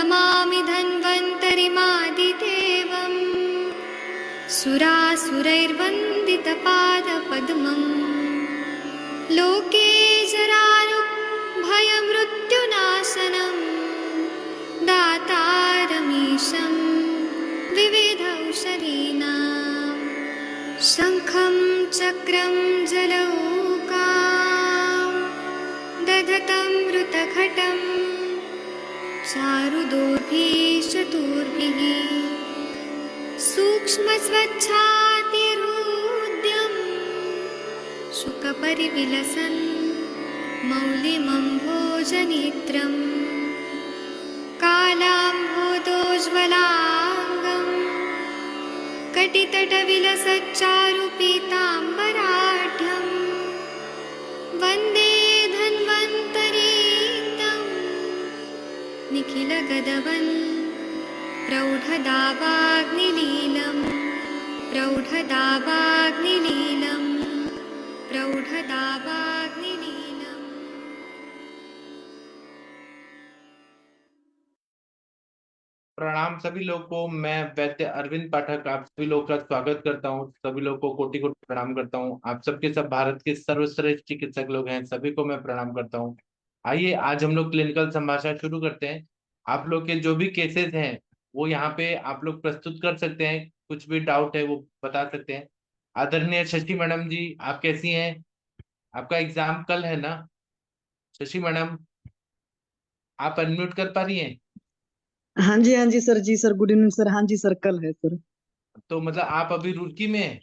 नमामि धन्वन्तरिमादिदेवम् सुरासुरैर्वन्दितपादपद्मम् लोके जरारुभयमृत्युनाशनम् दातारमीशं विविधौषधीनां शङ्खं चक्रं जलौकां दधतं मृतघटं चारुदोर्भिः चतुर्भिः सूक्ष्मस्वच्छातिरुद्यम् शुकपरिविलसन् मौलिमम्भोजनेत्रम् कालाम्भोदोज्ज्वलाङ्गम् कटितटविलसच्चारुपीताम्बराढ्यम् वन्दे धन्वन्तरीक्तम् निखिलगदवन् प्रौढदावाग्निलीलम् प्रौढदावाग्निलीलम् प्रौढदावाग्निलीलम्। प्रणाम सभी लोग को। मैं वैद्य अरविंद पाठक आप सभी लोग का स्वागत करता हूं। सभी लोग को कोटि कोटि प्रणाम करता हूं। आप सबके सब भारत के सर्वश्रेष्ठ चिकित्सक लोग हैं, सभी को मैं प्रणाम करता हूं। आइए आज हम लोग क्लिनिकल संभाषण शुरू करते हैं। आप लोग के जो भी केसेस हैं वो यहाँ पे आप लोग प्रस्तुत कर सकते हैं। कुछ भी डाउट है वो बता सकते हैं। आदरणीय शशि मैडम जी, आप कैसी हैं? आपका एग्जाम कल है ना? शशि मैडम, आप अनम्यूट कर पा रही हैं? हाँ जी सर। जी सर, गुड इवनिंग सर। हाँ जी सर, कल है सर। तो मतलब आप अभी रुड़की में हैं?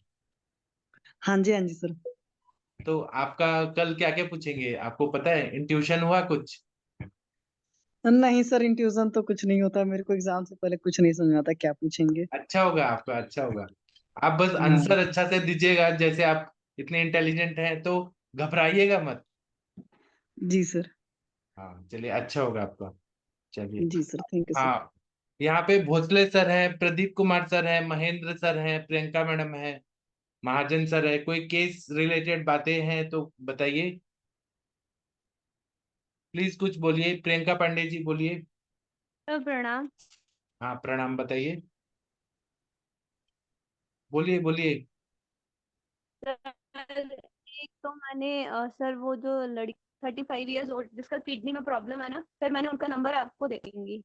हाँ जी सर। तो आपका कल क्या क्या पूछेंगे आपको पता है? इंट्यूशन हुआ कुछ? नहीं सर, इंट्यूजन तो कुछ नहीं होता। मेरे को एग्जाम से पहले कुछ नहीं समझ आता क्या पूछेंगे। अच्छा होगा आपका, अच्छा होगा। आप बस हाँ आंसर अच्छा से दीजिएगा। जैसे आप इतने इंटेलिजेंट हैं तो घबराइएगा मत। जी सर। हाँ चलिए, अच्छा होगा आपका। चलिए। जी सर, थैंक यू सर। हाँ, यहाँ पे भोसले सर हैं, प्रदीप कुमार सर हैं, महेंद्र सर हैं, प्रियंका मैडम है, महाजन सर है। कोई केस रिलेटेड बातें हैं तो बताइए प्लीज, कुछ बोलिए। प्रियंका पांडे जी बोलिए। सर प्रणाम। हाँ प्रणाम, बताइए, बोलिए बोलिए। सर एक तो मैंने सर वो जो लड़की 35 ईयर्स ओल्ड जिसका किडनी में प्रॉब्लम है ना सर, मैंने उनका नंबर आपको दे दूंगी।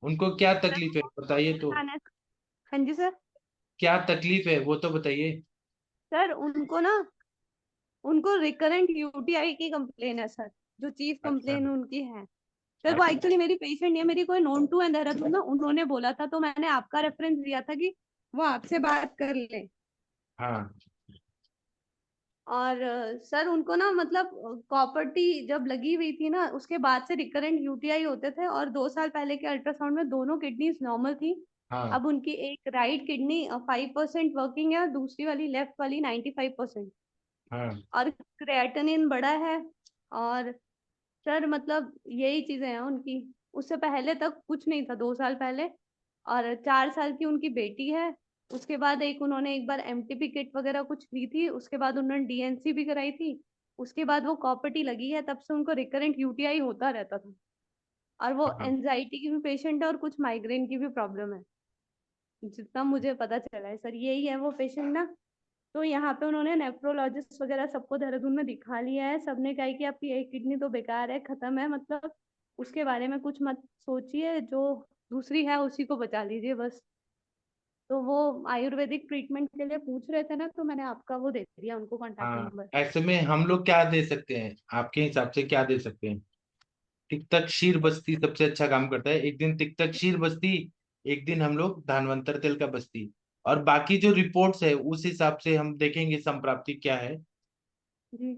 उनको क्या सर तकलीफ है बताइए तो। परेशान है। हाँ जी सर। क्या तकलीफ है वो तो बताइए। सर उनको रिकरेंट यूटीआई की कंप्लेन है सर, जो चीफ अच्छा कंप्लेन उनकी है। सर वो अच्छा। एक्चुअली मेरी पेशेंट नहीं है, मेरी कोई नोन टू है देहरादून में, उन्होंने बोला था तो मैंने आपका रेफरेंस दिया था कि वो आपसे बात कर ले। हाँ और सर उनको ना मतलब कॉपर्टी जब लगी हुई थी ना उसके बाद से रिकरेंट यूटीआई होते थे, और 2 साल पहले के अल्ट्रासाउंड में दोनों किडनीज नॉर्मल थी। हाँ अब उनकी एक राइट किडनी 5% वर्किंग है और दूसरी वाली लेफ्ट वाली 95%। हाँ। और क्रेएटिनिन बड़ा है। और सर मतलब यही चीजें हैं उनकी। उससे पहले तक कुछ नहीं था, 2 साल पहले। और 4 साल की उनकी बेटी है। उसके बाद उन्होंने एक बार एमटीपी किट वगैरह कुछ ली थी, उसके बाद उन्होंने डीएनसी भी कराई थी। उसके बाद वो कॉपर्टी लगी है, तब से उनको रिकरेंट यूटीआई होता रहता था। और वो हाँ एंजाइटी की भी पेशेंट है और कुछ माइग्रेन की भी प्रॉब्लम है, जितना मुझे पता चला है सर। यही है वो पेशेंट ना। तो यहाँ पे उन्होंने नेफ्रोलॉजिस्ट वगैरह सबको देहरादून में दिखा लिया है। सबने कहा है कि आपकी एक किडनी तो बेकार है, खत्म है, मतलब उसके बारे में कुछ मत सोचिए, जो दूसरी है उसी को बचा लीजिए बस। तो वो आयुर्वेदिक ट्रीटमेंट के लिए पूछ रहे थे ना, तो मैंने आपका वो दे दिया उनको कॉन्टैक्ट हाँ। नंबर। ऐसे में हम लोग क्या दे सकते हैं आपके हिसाब से, क्या दे सकते हैं? टिकटक शीर बस्ती सबसे अच्छा काम करता है। एक दिन टिकटक शीर बस्ती, एक दिन हम लोग धानवंतर तेल का बस्ती। और बाकी जो रिपोर्ट्स है उस हिसाब से हम देखेंगे संप्राप्ति क्या है। जी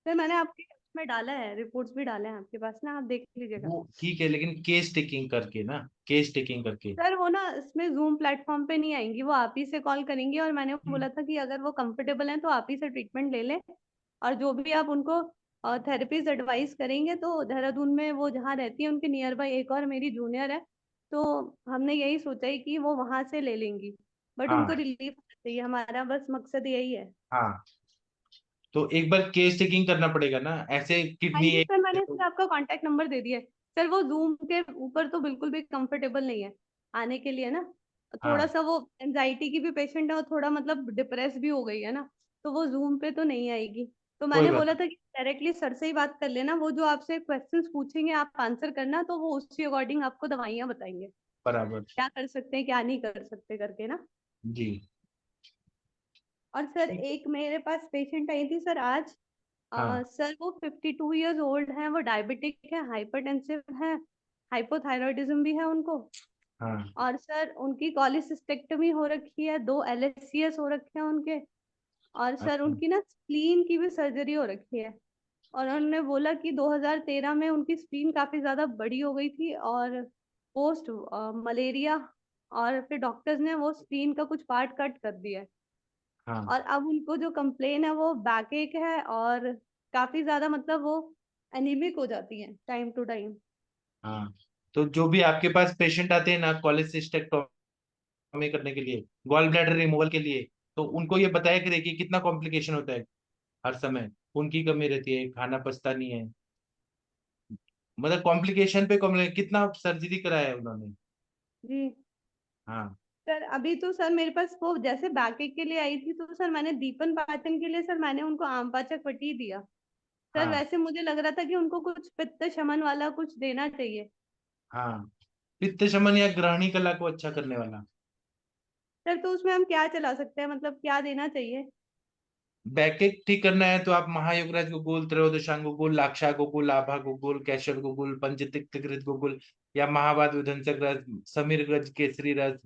सर, मैंने आपके उसमें डाला है, रिपोर्ट्स भी डाले हैं आपके पास ना, आप देख लीजिएगा। वो ठीक है, लेकिन केस टेकिंग करके ना, केस टेकिंग करके। सर वो ना इसमें जूम प्लेटफॉर्म पे नहीं आएंगी, वो आप ही से कॉल करेंगी। और मैंने हम्म। बोला था कि अगर वो कंफर्टेबल हैं तो आप ही से ट्रीटमेंट ले लें। और जो भी आप उनको थेरेपीज एडवाइस करेंगे, तो देहरादून में वो जहाँ रहती है उनके नियर बाई एक और मेरी जूनियर है, तो हमने यही सोचा है कि वो वहां से ले लेंगी। बट उनको हाँ रिलीफ चाहिए, हमारा बस मकसद यही है। हाँ। तो एक बार केस टेकिंग करना पड़ेगा ना, ऐसे हाँ किडनी जी एक। सर, मैंने इसमें आपका कांटेक्ट नंबर दे दिया है। सर वो जूम के ऊपर तो बिल्कुल भी कंफर्टेबल नहीं है आने के लिए ना। थोड़ा हाँ सा वो एंजाइटी की भी पेशेंट है और थोड़ा मतलब डिप्रेस भी हो गई है ना, तो वो जूम पे तो नहीं आएगी। तो कोई मैंने बात बोला नहीं, था कि डायरेक्टली सर से ही बात कर लेना, वो जो आपसे क्वेश्चंस पूछेंगे आप आंसर करना, तो वो उसी अकॉर्डिंग आपको दवाइयाँ बताएंगे बराबर। क्या कर सकते हैं क्या नहीं कर सकते करके ना। जी। और सर एक मेरे पास पेशेंट आई थी सर आज। हाँ सर वो 52 ईयर्स ओल्ड है, वो डायबिटिक है, हाइपरटेंसिव है, हाइपोथायरॉयडिज्म भी है उनको। हाँ। और सर उनकी कॉलिसिस्टेक्टमी हो रखी है, 2 LSCS हो रखे हैं उनके। और सर अच्छा। उनकी ना स्प्लीन की भी सर्जरी हो रखी है। और उन्होंने बोला कि 2013 में उनकी स्प्लीन काफी ज्यादा बड़ी हो गई थी और पोस्ट मलेरिया, और फिर डॉक्टर्स ने वो स्प्लीन का कुछ पार्ट कट कर दिया है। हाँ और अब उनको जो कंप्लेन है वो बैक एक है, और काफी ज्यादा मतलब वो एनीमिक हो जाती है टाइम टू टाइम। हाँ। तो जो भी आपके पास पेशेंट आते हैं ना कॉलेसिस्टेक्टोमी करने के लिए, गॉल ब्लैडर रिमूवल के लिए, तो उनको ये बताया करिए कि कितना कॉम्प्लिकेशन होता है हर समय। खून की कमी रहती है, खाना पचता नहीं है, मतलब कॉम्प्लिकेशन पे कॉम्प्लिकेशन, कितना सर्जरी कराया है उन्होंने। जी हाँ सर, अभी तो सर मेरे पास वो जैसे बैकेक के लिए आई थी तो सर मैंने दीपन पाचन के लिए सर मैंने उनको आम पाचक पट्टी दिया। सर हाँ वैसे मुझे लग रहा था कि उनको कुछ पित्त शमन वाला कुछ देना चाहिए। हाँ। पित्त शमन या ग्रहणी कला को अच्छा करने वाला। सर तो उसमें हम क्या चला सकते हैं, मतलब क्या देना चाहिए? बैकेक ठीक करना है तो आप महायोगराज गुगुल, त्रयोदशांग गुगुल, लाक्षा गुगुल, आभा गुगुल, कैशर गुगुल, पंचतिक्तकृत गुगुल, या महावात विध्वंसक रस, समीर गज केसरी रस,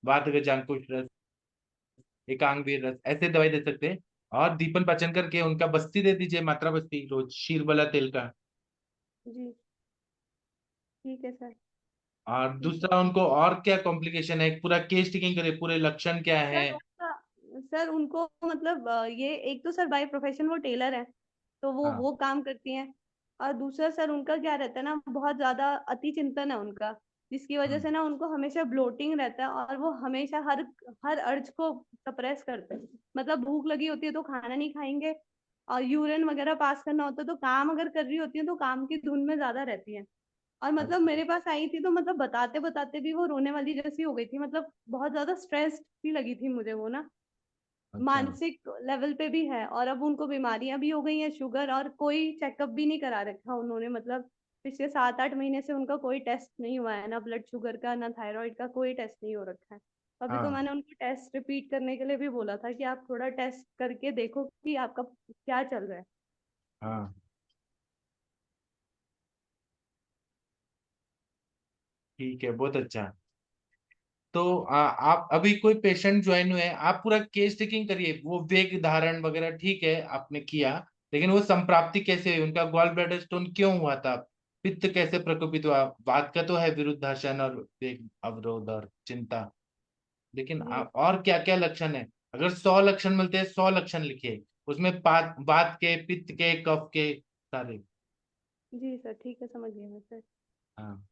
वात गज अंकुश रस, एकांगवीर रस, ऐसे दवाई दे सकते हैं। और दीपन पाचन करके उनका बस्ती दे दीजिए, मात्रा बस्ती रोज, शीरबला तेल का। जी ठीक है सर। और ठीक है दूसरा उनको और क्या कॉम्प्लिकेशन है, पूरा केस टेकिंग करिए, पूरे लक्षण क्या है। सर उनका, सर उनको मतलब ये एक तो सर बाय प्रोफेशन वो टेलर है, तो हाँ वो काम करती हैं। और दूसरा सर उनका क्या रहता है ना, बहुत ज्यादा अति चिंतन है उनका, जिसकी वजह हाँ से ना उनको हमेशा ब्लोटिंग रहता है और वो हमेशा हर हर अर्ज को सप्रेस करते हैं। मतलब भूख लगी होती है तो खाना नहीं खाएंगे, और यूरिन वगैरह पास करना होता है तो काम अगर कर रही होती है तो काम की धुन में ज्यादा रहती है। और मतलब अच्छा मेरे पास आई थी तो मतलब बताते बताते भी वो रोने वाली जैसी हो गई थी, मतलब बहुत ज्यादा स्ट्रेस्ड भी लगी थी मुझे वो ना, अच्छा। मानसिक लेवल पे भी है। और अब उनको बीमारियां भी हो गई हैं, शुगर, और कोई चेकअप भी नहीं करा रखा उन्होंने, मतलब पिछले 7-8 महीने से उनका कोई टेस्ट नहीं हुआ है, ना ब्लड शुगर का ना थायराइड का कोई टेस्ट नहीं हो रखा है। अभी तो हाँ मैंने उनको टेस्ट रिपीट करने के लिए भी बोला था कि आप थोड़ा टेस्ट करके देखो कि आपका क्या चल रहा है। हाँ। ठीक है, बहुत अच्छा। तो आप अभी कोई पेशेंट ज्वाइन हुए हैं, आप पूरा केस टेकिंग करिए, वो वेग धारण वगैरह ठीक है आपने किया, लेकिन वो संप्राप्ति कैसे हुई, उनका गॉल ब्लैडर स्टोन क्यों हुआ था, पित्त कैसे प्रकोपित हुआ, वात का तो है विरुद्धासन और वेग अवरोध और चिंता, लेकिन जी और क्या क्या लक्षण है। अगर 100 लक्षण मिलते हैं, 100 लक्षण लिखिए उसमें, वात के, पित्त के, कफ के सारे। जी सर ठीक है, समझ गया मैं सर। हाँ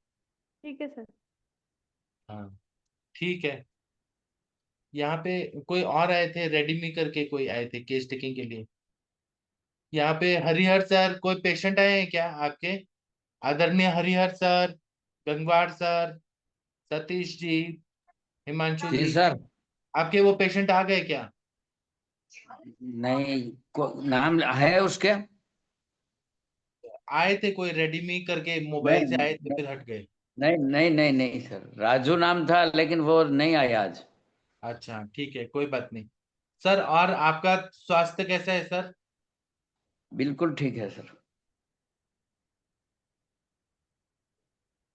ठीक है सर। हाँ। ठीक है। यहाँ पे कोई और आए थे, रेडमी करके कोई आए थे केस टेकिंग के लिए। यहाँ पे हरिहर सर, कोई पेशेंट आए हैं क्या आपके? आदरणीय हरिहर सर, गंगवार सर, सतीश जी, हिमांशु जी जी, सर। आपके वो पेशेंट आ गए क्या? नहीं, नाम है उसके? आए थे कोई रेडमी करके, मोबाइल से नहीं आए थे फिर हट गए। नहीं नहीं नहीं नहीं सर, राजू नाम था लेकिन वो नहीं आया आज। अच्छा ठीक है, कोई बात नहीं। सर और आपका स्वास्थ्य कैसा है सर? बिल्कुल ठीक है सर,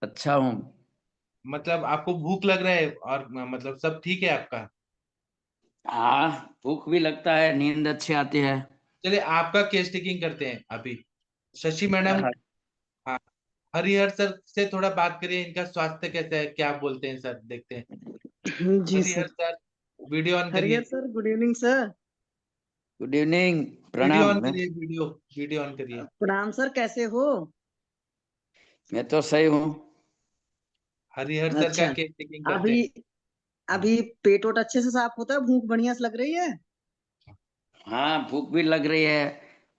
अच्छा हूँ। मतलब आपको भूख लग रहा है और मतलब सब ठीक है आपका? हाँ, भूख भी लगता है, नींद अच्छी आती है। चलिए आपका केस टेकिंग करते हैं अभी। शशि मैडम, हाँ, हाँ, हरिहर सर से थोड़ा बात करिए, इनका स्वास्थ्य कैसा है, क्या बोलते हैं सर, देखते हैं। जी Harihar sir. Sir, video on Harihar करिए। Sir, good evening sir. Good evening, video प्रणाम। ऑन करिए, वीडियो, वीडियो ऑन करिए। प्रणाम सर, कैसे हो? मैं तो सही हूँ। हरिहर सर का अच्छा। केस टेकिंग करते अभी हैं। हाँ अभी पेट वोट अच्छे से साफ होता है, भूख बढ़िया से लग रही है? हाँ, भूख भी लग रही है,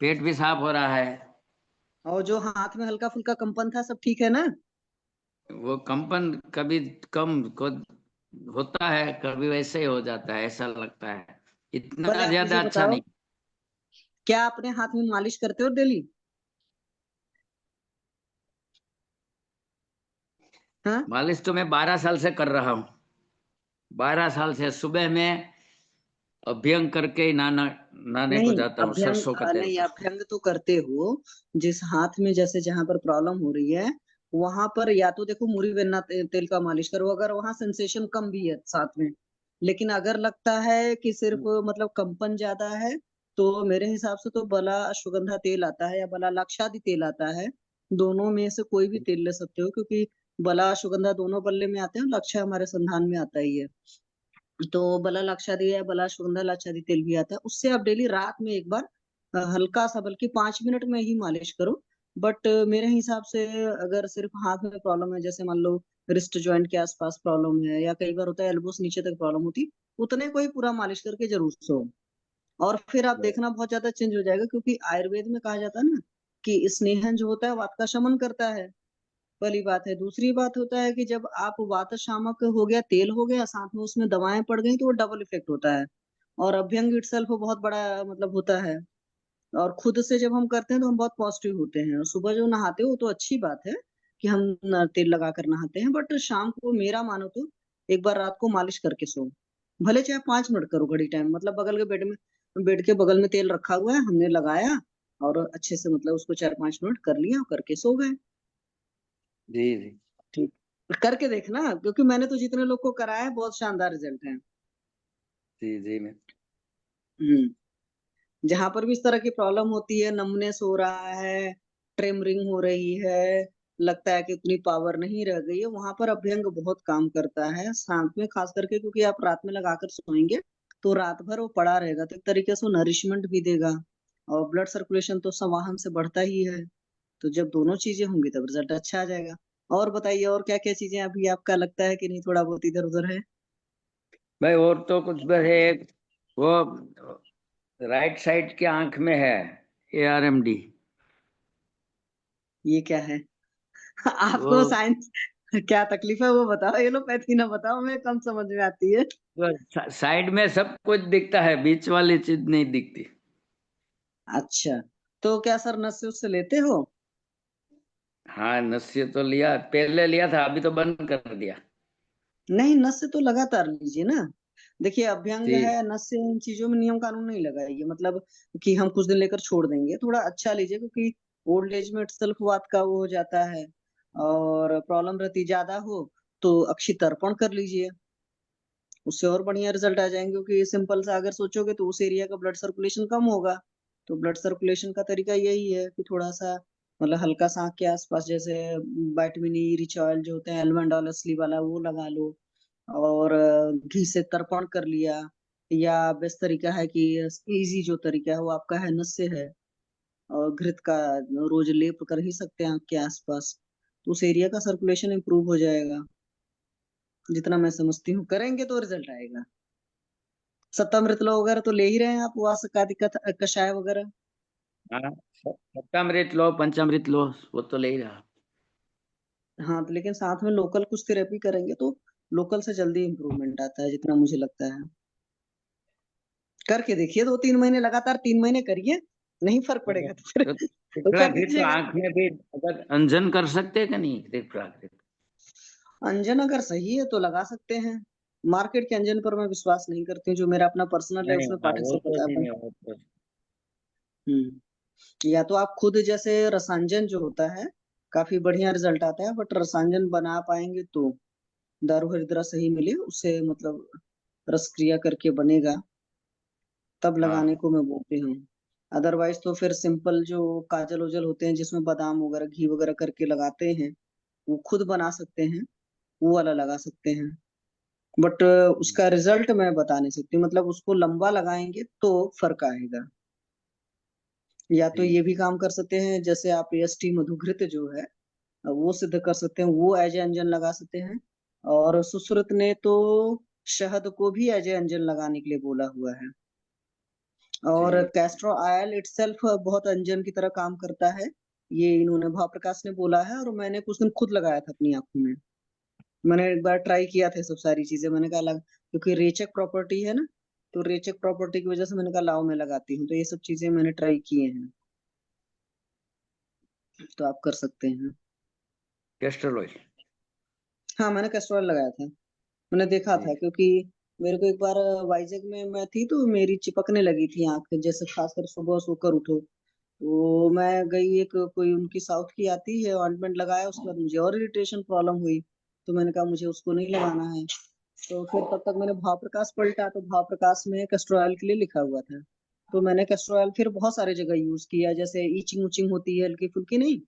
पेट भी साफ हो रहा है। और जो हाथ में हल्का फुल्का कंपन था, सब ठीक है ना? वो कंपन कभी कम को होता है, कभी वैसे ही हो जाता है, ऐसा लगता है। भले इतना आप ज्यादा मुझे अच्छा बताओ, नहीं। क्या अपने हाथ में मालिश करते हो डेली? हाँ, मालिश तो मैं 12 साल से कर रहा हूँ। 12 साल से सुबह में अभ्यंग करके ही नहाने को नहीं जाता हूँ, अभ्यंग सरसों का तेल नहीं का। अभ्यंग तो करते हो। जिस हाथ में जैसे जहां पर प्रॉब्लम हो रही है वहां पर या तो देखो मुरी वेन्ना तेल का मालिश करो, अगर वहां सेंसेशन कम भी है साथ में। लेकिन अगर लगता है कि सिर्फ मतलब कंपन ज्यादा है, तो मेरे हिसाब से तो बला अश्वगंधा तेल आता है या बला लाक्षादि तेल आता है। दोनों में से कोई भी तेल ले सकते हो, क्योंकि बला अश्वगंधा दोनों बल्ले में आते हैं, लक्षा हमारे संधान में आता ही है। तो बला लाक्षादी या बला अश्वगंधा लाक्षादी तेल भी आता है, उससे आप डेली रात में एक बार हल्का सा, बल्कि 5 मिनट में ही मालिश करो। बट मेरे हिसाब से अगर सिर्फ हाथ में प्रॉब्लम है, जैसे मान लो रिस्ट जॉइंट के आसपास प्रॉब्लम है, या कई बार होता है एल्बो से नीचे तक प्रॉब्लम होती, उतने को ही पूरा मालिश करके जरूर सो। और फिर आप देखना बहुत ज्यादा चेंज हो जाएगा, क्योंकि आयुर्वेद में कहा जाता है ना कि स्नेहन जो होता है वात का शमन करता है। पहली बात है। दूसरी बात होता है कि जब आप वात शामक हो गया, तेल हो गया, साथ में उसमें दवाएं पड़ गई, तो वो डबल इफेक्ट होता है। और अभ्यंग इटसेल्फ बहुत बड़ा मतलब होता है। और खुद से जब हम करते हैं तो हम बहुत पॉजिटिव होते हैं। और सुबह जो नहाते हो तो अच्छी बात है कि हम तेल लगा कर नहाते हैं, बट शाम को मेरा मानो तो एक बार रात को मालिश करके सो। भले चाहे 5 मिनट करो घड़ी टाइम, मतलब बगल के बेड के बगल में तेल रखा हुआ है, हमने लगाया और अच्छे से मतलब उसको 4-5 मिनट कर लिया, करके सो गए। जी जी ठीक, करके देखना, क्योंकि मैंने तो जितने लोग को कराया है बहुत शानदार रिजल्ट है। जी जी। मैं हम्म। जहां पर भी इस तरह की प्रॉब्लम होती है, नमनेस हो रहा है, ट्रेमरिंग हो रही है, लगता है कि उतनी पावर नहीं रह गई है, वहां पर अभ्यंग बहुत काम करता है साथ में, खास करके क्योंकि आप रात में लगाकर सोएंगे तो रात भर वो पड़ा रहेगा, तो एक तरीके से नरिशमेंट भी देगा। और ब्लड सर्कुलेशन तो संवाहन से बढ़ता ही है। तो जब दोनों चीजें होंगी तब रिजल्ट अच्छा आ जाएगा। और बताइए, और क्या क्या चीजें अभी आपका लगता है कि नहीं थोड़ा बहुत इधर उधर है? भाई और तो कुछ बस है, वो राइट साइड की आंख में है, ARMD। ये क्या है? वो आपको साइंस क्या तकलीफ है वो बताओ, एलोपैथी ना बताओ, मैं कम समझ में आती है। साइड में सब कुछ दिखता है, बीच वाली चीज नहीं दिखती। अच्छा, तो क्या सर नस से उससे लेते हो? हाँ, नस्य तो लिया, पहले लिया था, अभी तो बंद कर दिया। नहीं, नस से तो लगातार लीजिए ना। देखिए अभ्यंग जी है, नस से इन चीजों में नियम कानून नहीं लगाइए, मतलब कि हम कुछ दिन लेकर छोड़ देंगे। थोड़ा अच्छा लीजिए, क्योंकि ओल्ड एज में सेल्फ वात का वो हो जाता है। और प्रॉब्लम रहती ज्यादा हो तो अक्षि तर्पण कर लीजिए, उससे और बढ़िया रिजल्ट आ जाएंगे। क्योंकि सिंपल सा अगर सोचोगे तो उस एरिया का ब्लड सर्कुलेशन कम होगा। तो ब्लड सर्कुलेशन का तरीका यही है कि थोड़ा सा मतलब हल्का सा आँख के आसपास, जैसे विटामिन ई रिच ऑयल जो होते हैं, एलमंड ऑयल असली वाला, वो लगा लो। और घी से तर्पण कर लिया। या बेस्ट तरीका है कि इजी जो तरीका है वो आपका है नस से है, और घृत का रोज लेप कर ही सकते हैं आँख के आसपास। तो उस एरिया का सर्कुलेशन इंप्रूव हो जाएगा। जितना मैं समझती हूँ करेंगे तो रिजल्ट आएगा। सत्तामृत लो वगैरह तो ले ही रहे हैं आप, वासकादि कषाय वगैरह? हाँ, सप्तामृत लो, पंचामृत लो, वो तो ले ही रहा। हाँ, तो लेकिन साथ में लोकल कुछ थेरेपी करेंगे तो लोकल से जल्दी इंप्रूवमेंट आता है, जितना मुझे लगता है। करके देखिए 2-3 महीने लगातार, 3 महीने करिए, नहीं फर्क पड़ेगा तो फिर तो कर फिर तो दीजिएगा। आंख में भी अगर अंजन कर सकते हैं कि नहीं, रिफ्रैक्ट। अंजन अगर सही है तो लगा सकते हैं। मार्केट के अंजन पर मैं विश्वास नहीं करती हूँ, जो मेरा अपना पर्सनल है नहीं, उसमें हाँ, पाठक वो से तो पता है। नहीं है, वो तो। या तो आप खुद, जैसे रसांजन जो होता है काफी बढ़िया रिजल्ट आता है, बट रसांजन बना पाएंगे तो दारू हरिद्रा सही मिले उससे, मतलब रस क्रिया करके बनेगा, तब लगाने हाँ को मैं बोलती हूँ। अदरवाइज तो फिर सिंपल जो काजल ओजल होते हैं जिसमें बादाम वगैरह घी वगैरह करके लगाते हैं, वो खुद बना सकते हैं, वो वाला लगा सकते हैं। बट उसका रिजल्ट मैं बता नहीं सकती, मतलब उसको लंबा लगाएंगे तो फर्क आएगा। या तो जी ये भी काम कर सकते हैं, जैसे आप एएसटी मधुघृत जो है वो सिद्ध कर सकते हैं, वो एज ए अंजन लगा सकते हैं। और सुश्रुत ने तो शहद को भी एज ए अंजन लगाने के लिए बोला हुआ है। और जी कैस्ट्रो ऑयल इटसेल्फ बहुत अंजन की तरह काम करता है। ये इन्होंने भाव प्रकाश ने बोला है, और मैंने कुछ दिन खुद लगाया था अपनी आंखों में। मैंने एक बार ट्राई किया था सब सारी चीजें, मैंने कहा क्योंकि रेचक प्रॉपर्टी है ना, तो रेचक प्रॉपर्टी की वजह से मैंने कहा लाओ मैं लगाती हूँ, तो ये सब चीजें मैंने ट्राई किए हैं, तो आप कर सकते हैं। Castor oil. हाँ, मैंने कैस्टर ऑयल लगाया था, मैंने देखा था, जी। क्योंकि मेरे को एक बार वाइजैक में मैं थी, तो मेरी चिपकने लगी थी आंख, जैसे खासकर सुबह सोकर उठो, तो मैं गई, एक कोई उनकी साउथ की आती है, ऑइंटमेंट लगाया, उसके बाद मुझे और इरिटेशन प्रॉब्लम हुई, तो मैंने कहा मुझे उसको नहीं लगाना है। तो फिर तब तक मैंने भाव प्रकाश पलटा, तो भाव प्रकाश में कैस्टर ऑयल के लिए लिखा हुआ था, तो मैंने कैस्टर ऑयल फिर बहुत सारी जगह यूज किया, जैसे ईचिंग उचिंग होती है हल्की फुल्की, नहीं